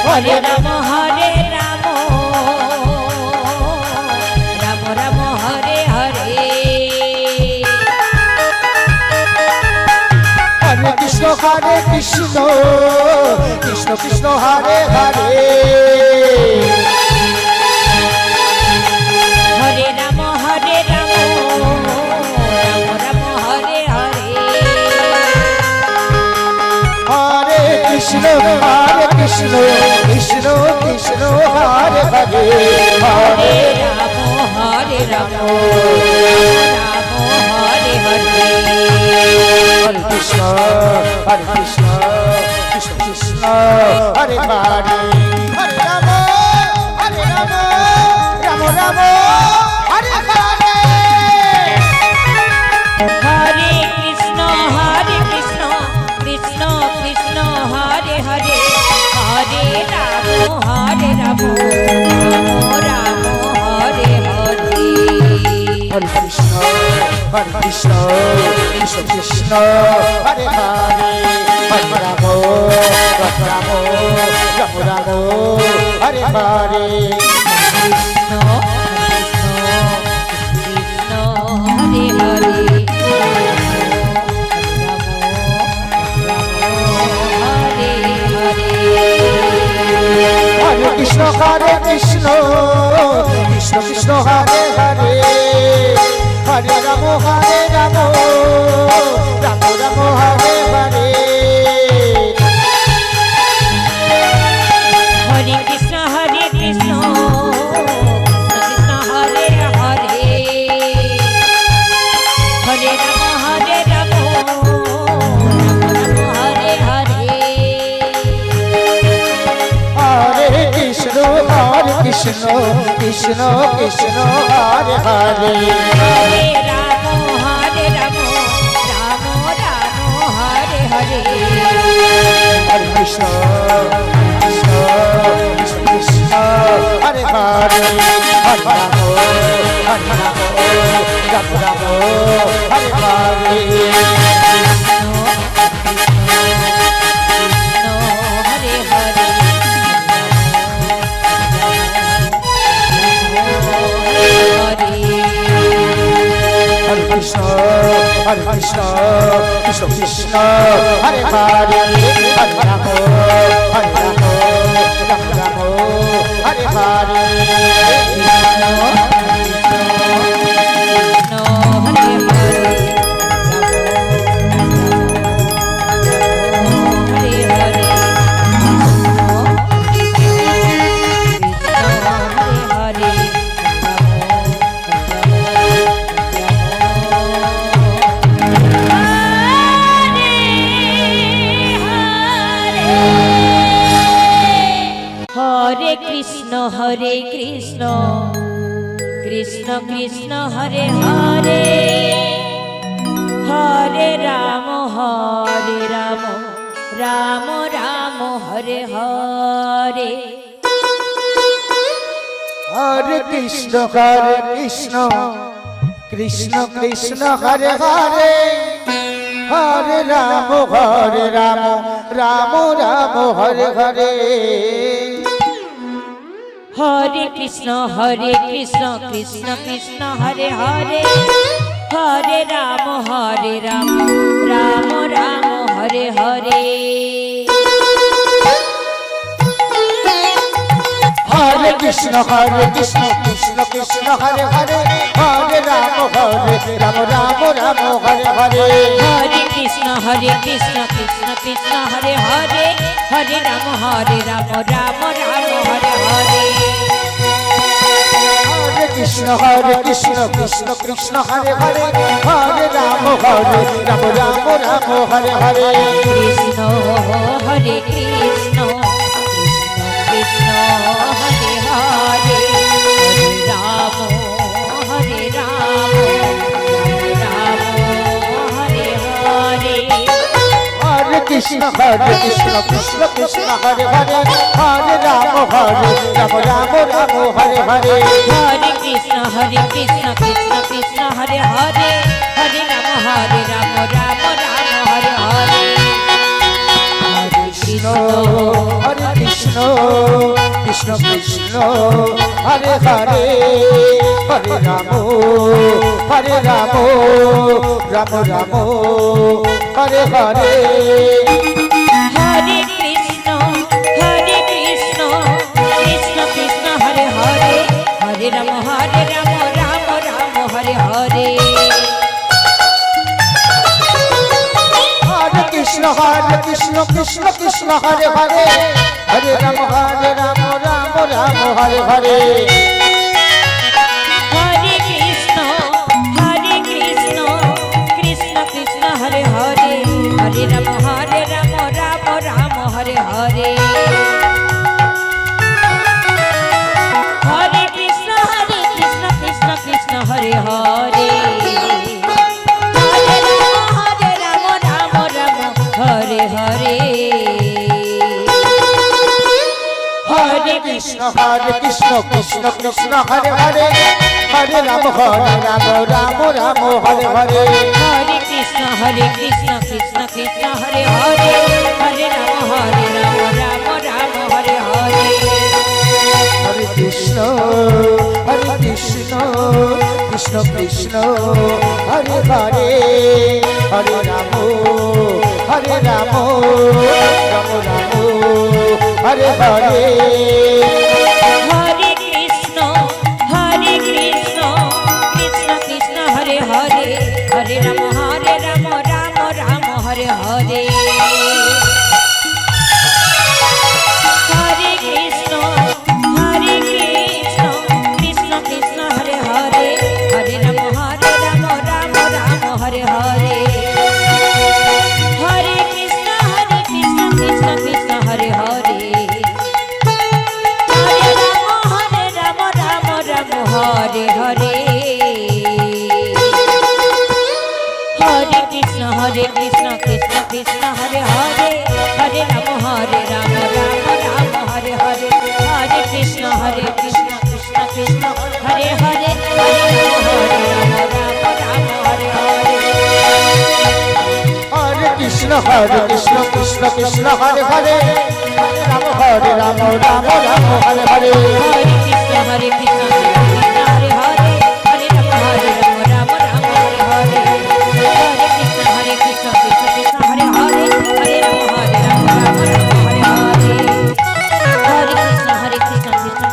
Hare Ramo Hare Ramo Ramo Ramo Hare Hare Hare Krishna, Krishna Krishna, Hare Hare. Hare Ramo Hare Ramo Ramo Ramo Hare Hare Hare Krishna, Krishna Krishna, Hare Hare, Hare Ramo Hare Ramo Ramo Hare Hare Hare Krishna, Krishna Krishna, Hare Hare, Hare Ramo, Ramo Ramo, Hare Hare. Hare Krishna Krishna Krishna Hare Hare Hare Ramo Hare Ramo Ramo Hare Hare Hare Krishna, Krishna Krishna, Hare Hare, Hare Ramo, Ramo Ramo, Hare Hare. Krishna Hare Hare Hare Krishna, Krishna Krishna, Hare Hare, Hare Ramo, Ramo Ramo, Hare Hare. Hare Krishna Krishna Hare Hare Hare Ramo Ramo Ramo Hare Hare Hare Krishna, Krishna Krishna, Hare Hare. Hare Ramo Ramo Ramo Hare Hare Hare Krishna, Krishna, Hare Hare, Hare Ramo, Ramo Ramo, Hare Hare. Hare Krishna, Krishna Krishna, Hare Hare, Hare Ramo, Ramo Ramo, Hare Hare. Hare হরে কৃষ্ণ কৃষ্ণ কৃষ্ণ হরে হরে হরে রাম রাম রাম হরে হরে হরে কৃষ্ণ কৃষ্ণ কৃষ্ণ হরে হরে হরে রাম রাম রাম হরে হরে হরে কৃষ্ণ কৃষ্ণ কৃষ্ণ হরে হরে হরে রাম রাম রাম হরে হরে হরে কৃষ্ণ কৃষ্ণ কৃষ্ণ হরে হরে হরে রাম রাম রাম হরে হরে হরে কৃষ্ণ কৃষ্ণ কৃষ্ণ হরে হরে হরে রাম রাম রাম হরে হরে হরে কৃষ্ণ কৃষ্ণ কৃষ্ণ হরে হরে হরে রাম রাম রাম হরে হরে কৃষ্ণ হরে কৃষ্ণ কৃষ্ণ হরে হরে হরে রাম রাম হরে হরে হরে কৃষ্ণ কৃষ্ণ কৃষ্ণ হরে হরে হরে রাম রাম রাম হরে হরে হরে কৃষ্ণ কৃষ্ণ কৃষ্ণ হরে হরে হরে রাম রাম রাম হরে হরে কৃষ্ণ হরে কৃষ্ণ কৃষ্ণ কৃষ্ণ হরে হরে হরে রাম রাম রাম হরে হরে হরে কৃষ্ণ কৃষ্ণ কৃষ্ণ হরে হরে হরে রাম রাম রাম হরে হরে হরে কৃষ্ণ কৃষ্ণ কৃষ্ণ হরে হরে হরে রাম রাম রাম হরে হরে হরে কৃষ্ণ কৃষ্ণ কৃষ্ণ হরে হরে হরে রাম রাম হরে হরে হরে কৃষ্ণ কৃষ্ণ হরে হরে হরে রাম রাম হরে হরে হরে কৃষ্ণ কৃষ্ণ কৃষ্ণ হরে হরে হরে রাম রাম রাম হরে হরে হরে কৃষ্ণ কৃষ্ণ হরে হরে হরে রাম রাম হরে হরে হরে কৃষ্ণ কৃষ্ণ কৃষ্ণ হরে হরে হরে রাম রাম রাম হরে হরে হরে কৃষ্ণ কৃষ্ণ কৃষ্ণ হরে হরে হরে রাম রাম হরে হরে হরে কৃষ্ণ কৃষ্ণ হরে হরে হরে রাম রাম হরে হরে হরে কৃষ্ণ কৃষ্ণ হরে হরে হরে রাম রাম হরে হরে হরে কৃষ্ণ কৃষ্ণ হরে হরে হরে রাম রাম হরে হরে হরে কৃষ্ণ কৃষ্ণ হরে হরে হরে রাম হরে হরে হরে কৃষ্ণ কৃষ্ণ হরে হরে রাম রাম রাম হরে হরে হরে কৃষ্ণ হরে হরে হরে রাম রাম হরে হরে হরে কৃষ্ণ কৃষ্ণ হরে হরে হরে রাম রাম হরে হরে হরে কৃষ্ণ কৃষ্ণ হরে হরে হরে রাম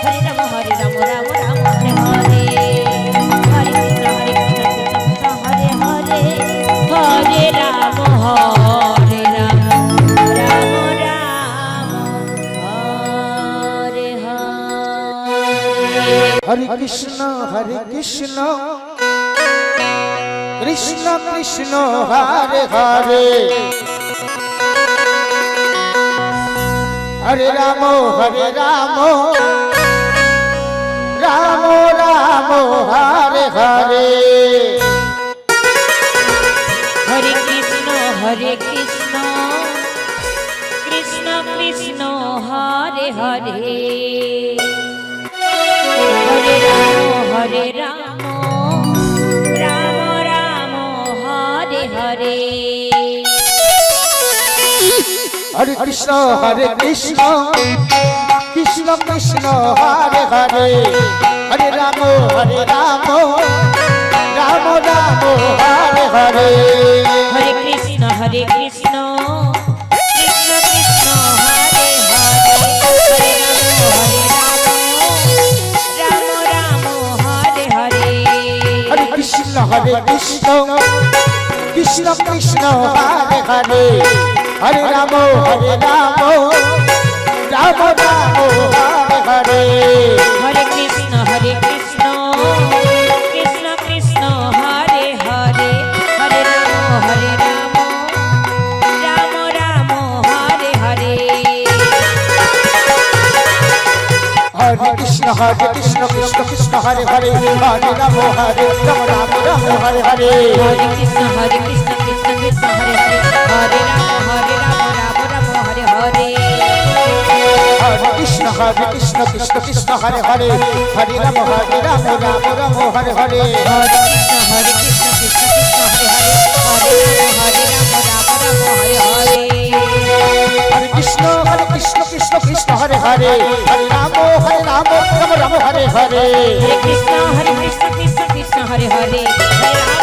রাম হরে হরে হরে কৃষ্ণ কৃষ্ণ হরে হরে হরে রাম রাম রাম হরে হরে হরে কৃষ্ণ কৃষ্ণ কৃষ্ণ হরে হরে হরে রাম রাম রাম হরে হরে হরে কৃষ্ণ কৃষ্ণ কৃষ্ণ হরে হরে হরে রাম রাম রাম হরে হরে হরে কৃষ্ণ কৃষ্ণ কৃষ্ণ হরে হরে হরে রাম রাম রাম হরে হরে হরে কৃষ্ণ কৃষ্ণ কৃষ্ণ হরে হরে হরে রাম রাম হরে হরে হরে কৃষ্ণ কৃষ্ণ কৃষ্ণ হরে হরে হরে রাম রাম রাম হরে হরে হরে কৃষ্ণ কৃষ্ণ কৃষ্ণ হরে হরে হরে রাম রাম রাম হরে হরে হরে কৃষ্ণ কৃষ্ণ কৃষ্ণ হরে হরে হরে রাম রাম হরে হরে হরে কৃষ্ণ কৃষ্ণ কৃষ্ণ হরে হরে হরে রাম রাম হরে হরে হরে কৃষ্ণ কৃষ্ণ হরে হরে হরে রাম রাম হরে হরে হরে কৃষ্ণ কৃষ্ণ কৃষ্ণ হরে হরে হরে রাম কৃষ্ণ হরে হরে হরে রাম রাম হরে হরে হরে কৃষ্ণ কৃষ্ণ কৃষ্ণ হরে হরে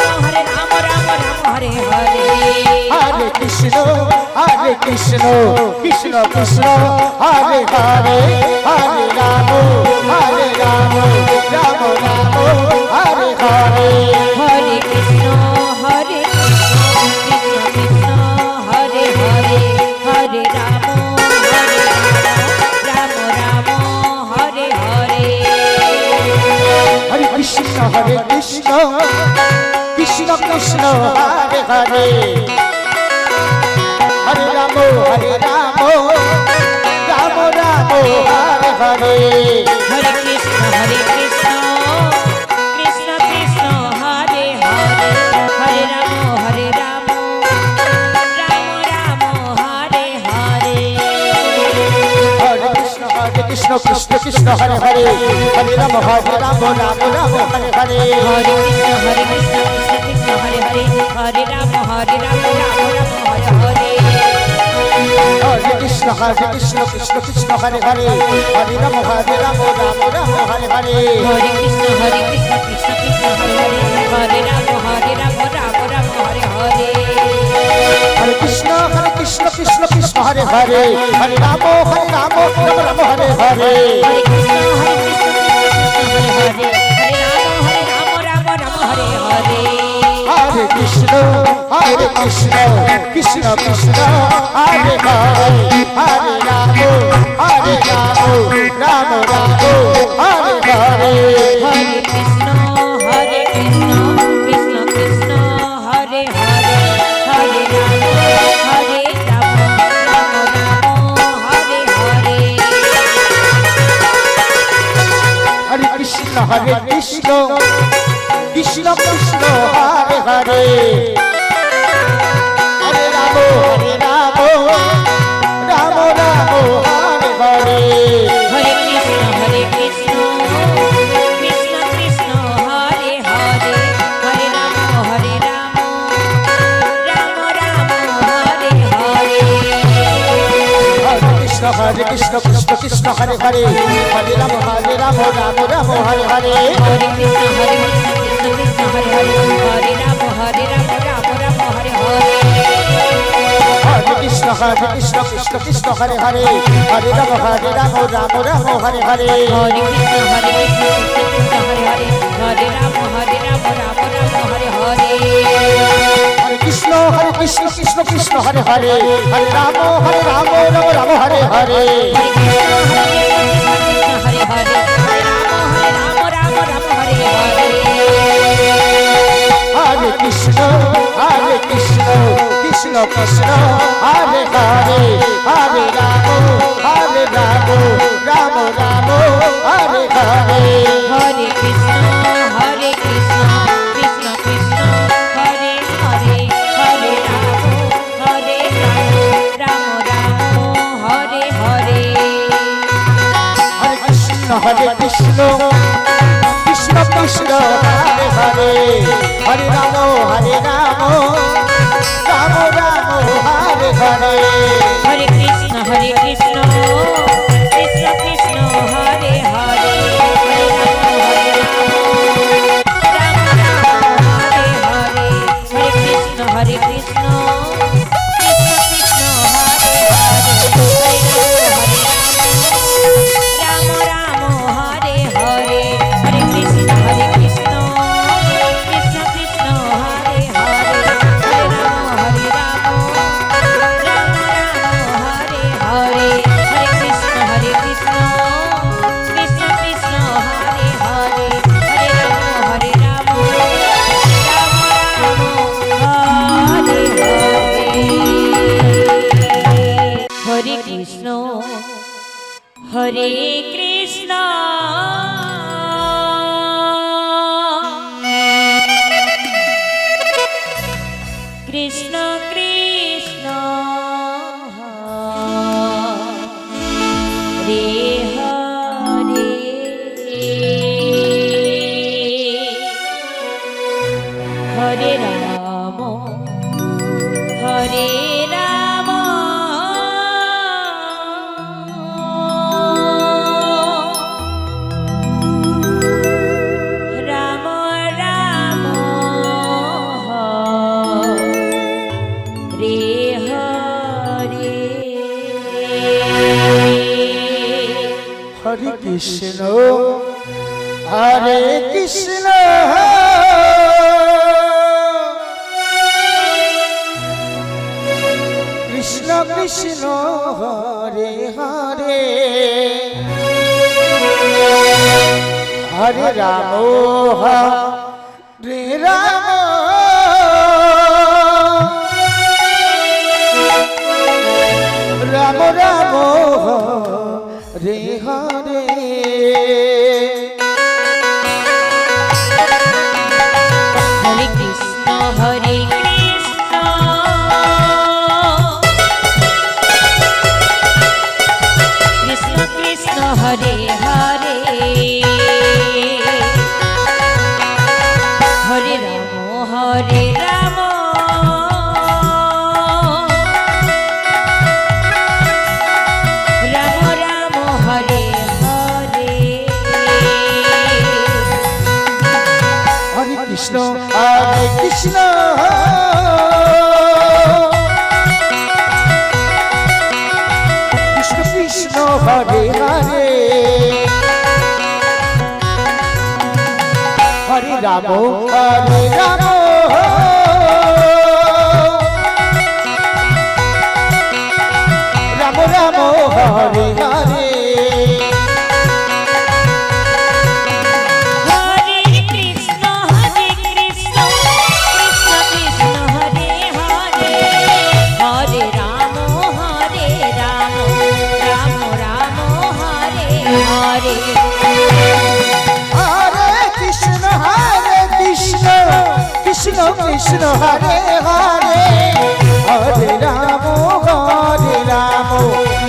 হরে রাম রাম হরে হরে হরে কৃষ্ণ কৃষ্ণ কৃষ্ণ হরে হরে হরে রাম রাম রাম হরে হরে হরে কৃষ্ণ কৃষ্ণ হরে হরে হরে রাম রাম হরে হরে হরে কৃষ্ণ কৃষ্ণ কৃষ্ণ হরে হরে হরে রাম রাম রাম হরে হরে হরে কৃষ্ণ কৃষ্ণ কৃষ্ণ হরে হরে হরে রাম রাম হরে হরে হরে কৃষ্ণ কৃষ্ণ হরে হরে হরে রাম রাম রাম হরে হরে হরে কৃষ্ণ কৃষ্ণ হরে হরে হরে রাম রাম হরে হরে হরে কৃষ্ণ কৃষ্ণ হরে হরে হরে রাম রাম হরে হরে হরে কৃষ্ণ কৃষ্ণ কৃষ্ণ হরে হরে হরে রাম রাম হরে হরে হরে কৃষ্ণ কৃষ্ণ হরে হরে হরে রাম রাম হরে হরে হরে কৃষ্ণ কৃষ্ণ হরে রাম হরে হরে হরে কৃষ্ণ কৃষ্ণ হরে হরে হরে রাম রাম হরে হরে হরে কৃষ্ণ কৃষ্ণ কৃষ্ণ হরে হরে হরে রাম রাম হরে হরে হরে কৃষ্ণ কৃষ্ণ হরে হরে হরে রাম রাম হরে হরে হরে কৃষ্ণ কৃষ্ণ কৃষ্ণ হরে হরে হরে রাম রাম হরে হরে হরে কৃষ্ণ হরে হরে হরে রাম রাম হরে হরে হরে কৃষ্ণ কৃষ্ণ হরে হরে হরে রাম রাম হরে হরে হরে কৃষ্ণ কৃষ্ণ হরে হরে হরে রাম রাম হরে হরে হরে কৃষ্ণ কৃষ্ণ হরে হরে হরে রাম হরে হরে হরে কৃষ্ণ কৃষ্ণ হরে হরে হরে রাম রাম হরে হরে হরে হরে হরে রাম হরে হরে হরে কৃষ্ণ কৃষ্ণ কৃষ্ণ হরে হরে হরে রাম হরে কৃষ্ণ কৃষ্ণ কৃষ্ণ হরে হরে হরে রাম রাম রাম হরে হরে হরে কৃষ্ণ কৃষ্ণ কৃষ্ণ হরে হরে হরে রাম রাম হরে হরে হরে কৃষ্ণ কৃষ্ণ কৃষ্ণ হরে হরে হরে রাম রাম হরে হরে হরে কৃষ্ণ কৃষ্ণ কৃষ্ণ হরে হরে হরে রাম রাম হরে হরে হরে কৃষ্ণ কৃষ্ণ কৃষ্ণ কৃষ্ণ হরে হরে হরে রাম হরে হরে কৃষ্ণ হরে কৃষ্ণ কৃষ্ণ কৃষ্ণ হরে হরে হরে রাম হরে রাম রাম রাম হরে হরে হরে কৃষ্ণ হরে কৃষ্ণ কৃষ্ণ কৃষ্ণ হরে হরে হরে রাম হরে রাম রাম রাম হরে হরে হরে কৃষ্ণ কৃষ্ণ কৃষ্ণ হরে হরে হরে রাম রাম রাম হরে হরে হরে কৃষ্ণ কৃষ্ণ কৃষ্ণ হরে হরে হরে রাম রাম রাম হরে হরে হরে কৃষ্ণ কৃষ্ণ কৃষ্ণ হরে হরে হরে রাম রাম রাম হরে হরে হরে কৃষ্ণ কৃষ্ণ কৃষ্ণ হরে হরে হরে রাম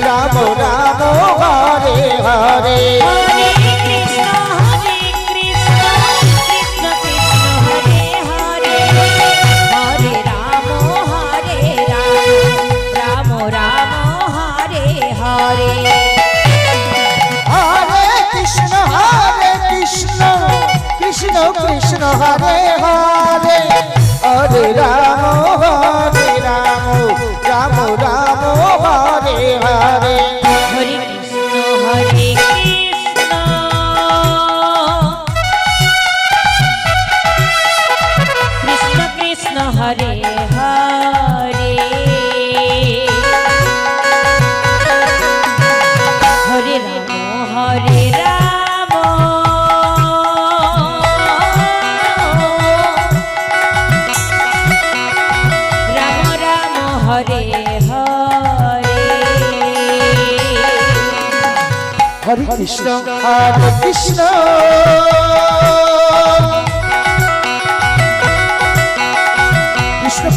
রাম রাম হরে হরে হরে কৃষ্ণ কৃষ্ণ কৃষ্ণ হরে হরে হরে রাম রাম রাম হরে হরে হরে কৃষ্ণ কৃষ্ণ কৃষ্ণ হরে হরে হরে রাম রাম রাম হরে হরে হরে কৃষ্ণ কৃষ্ণ কৃষ্ণ কৃষ্ণ হরে হরে হরে রাম রাম রাম হরে হরে হরে কৃষ্ণ কৃষ্ণ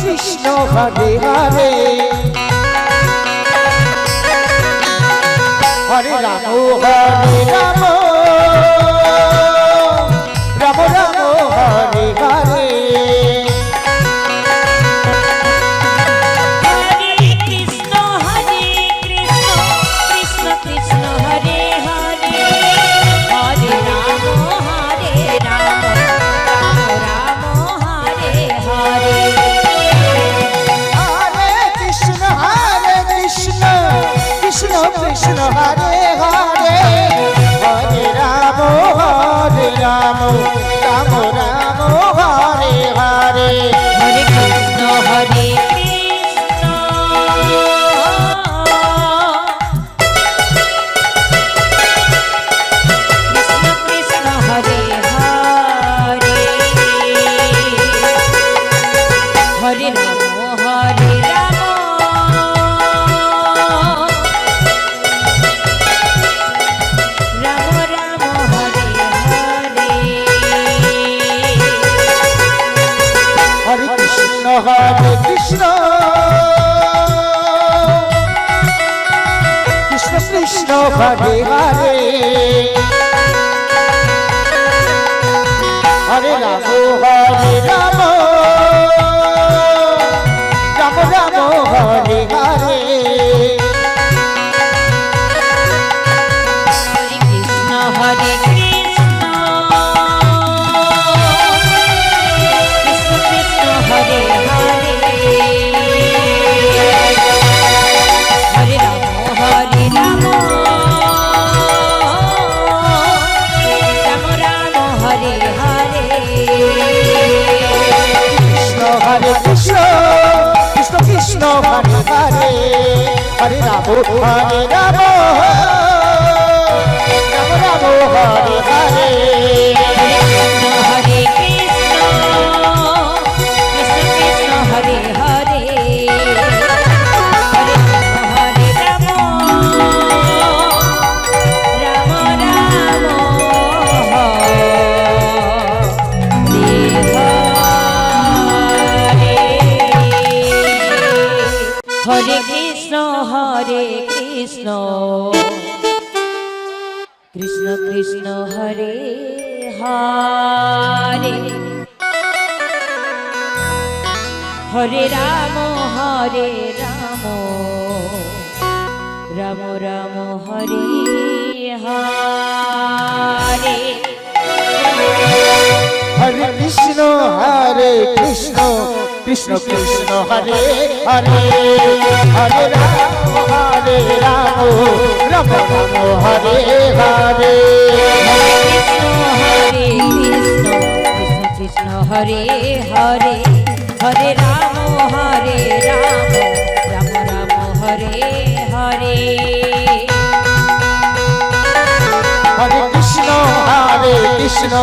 কৃষ্ণ হরে হরে হরে রাম কৃষ্ণ হরে হরে হরে রাম রাম রাম হরে হরে হরে কৃষ্ণ হরে কৃষ্ণ হরে হরে হরে রাম হরে রাম রাম রাম হরে হরে হরে কৃষ্ণ হরে কৃষ্ণ কৃষ্ণ কৃষ্ণ হরে হরে হরে রাম হরে রাম রাম রাম হরে হরে হরে কৃষ্ণ হরে কৃষ্ণ কৃষ্ণ কৃষ্ণ হরে হরে হরে রাম হরে রাম রাম রাম হরে হরে কৃষ্ণ হরে কৃষ্ণ কৃষ্ণ কৃষ্ণ হরে হরে হরে রাম হরে রাম রাম রাম হরে হরে কৃষ্ণ হরে কৃষ্ণ কৃষ্ণ কৃষ্ণ হরে হরে হরে রাম হরে রাম রাম রাম হরে কৃষ্ণ হরে কৃষ্ণ কৃষ্ণ কৃষ্ণ হরে হরে হরে রাম রাম রাম হরে হরে হরে কৃষ্ণ হরে কৃষ্ণ কৃষ্ণ কৃষ্ণ হরে হরে হরে রাম রাম রাম হরে হরে কৃষ্ণ হরে কৃষ্ণ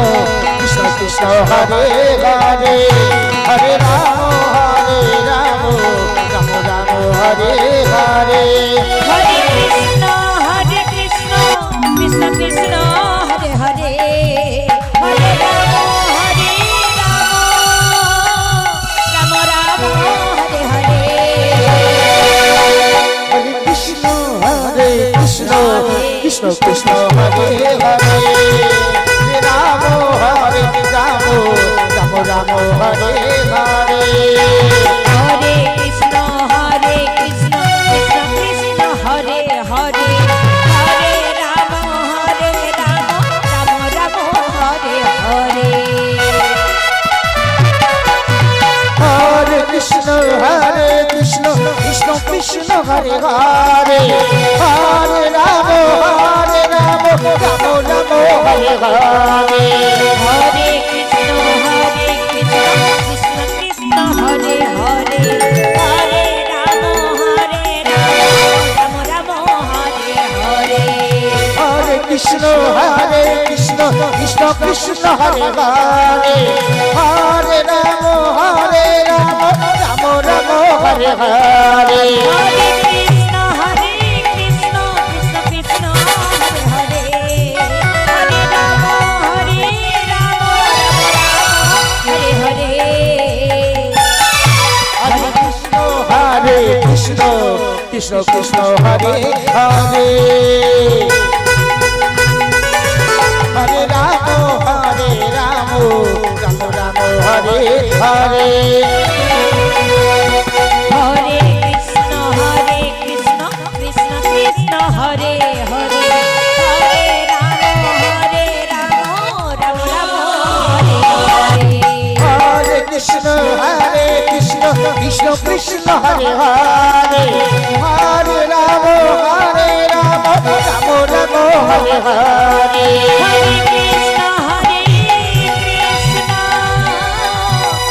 কৃষ্ণ কৃষ্ণ হরে হরে হরে রাম রাম রাম হরে হরে হরে কৃষ্ণ হরে কৃষ্ণ কৃষ্ণ কৃষ্ণ হরে হরে হরে রাম রাম রাম হরে হরে হরে কৃষ্ণ কৃষ্ণ কৃষ্ণ হরে হরে হরে রাম রাম রাম হরে হরে হরে কৃষ্ণ হরে কৃষ্ণ কৃষ্ণ কৃষ্ণ হরে হরে রাম হরে রাম রাম রাম হরে হরে হরে কৃষ্ণ কৃষ্ণ কৃষ্ণ হরে হরে হরে রাম রাম রাম হরে হরে হরে কৃষ্ণ কৃষ্ণ কৃষ্ণ হরে হরে হরে রাম রাম রাম হরে হরে হরে কৃষ্ণ কৃষ্ণ কৃষ্ণ হরে হরে হরে রাম রাম হরে হরে হরে কৃষ্ণ কৃষ্ণ কৃষ্ণ হরে হরে হরে রাম রাম রাম হরে হরে হরে কৃষ্ণ কৃষ্ণ কৃষ্ণ হরে হরে হরে রাম হরে হরে হরে কৃষ্ণ কৃষ্ণ কৃষ্ণ হরে হরে হরে রাম রাম রাম হরে হরে হরে কৃষ্ণ কৃষ্ণ কৃষ্ণ হরে হরে হরে রাম রাম রাম হরে হরে হরে কৃষ্ণ কৃষ্ণ কৃষ্ণ হরে হরে হরে রাম হরে হরে হরে কৃষ্ণ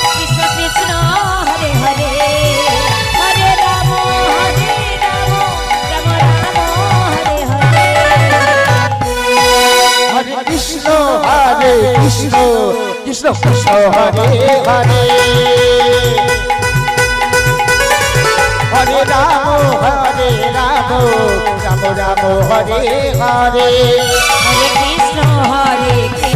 কৃষ্ণ কৃষ্ণ হরে হরে হরে রাম রাম রাম হরে হরে হরে কৃষ্ণ হরে কৃষ্ণ কৃষ্ণ কৃষ্ণ হরে হরে হরে রাম রাম রাম হরে হরে হরে কৃষ্ণ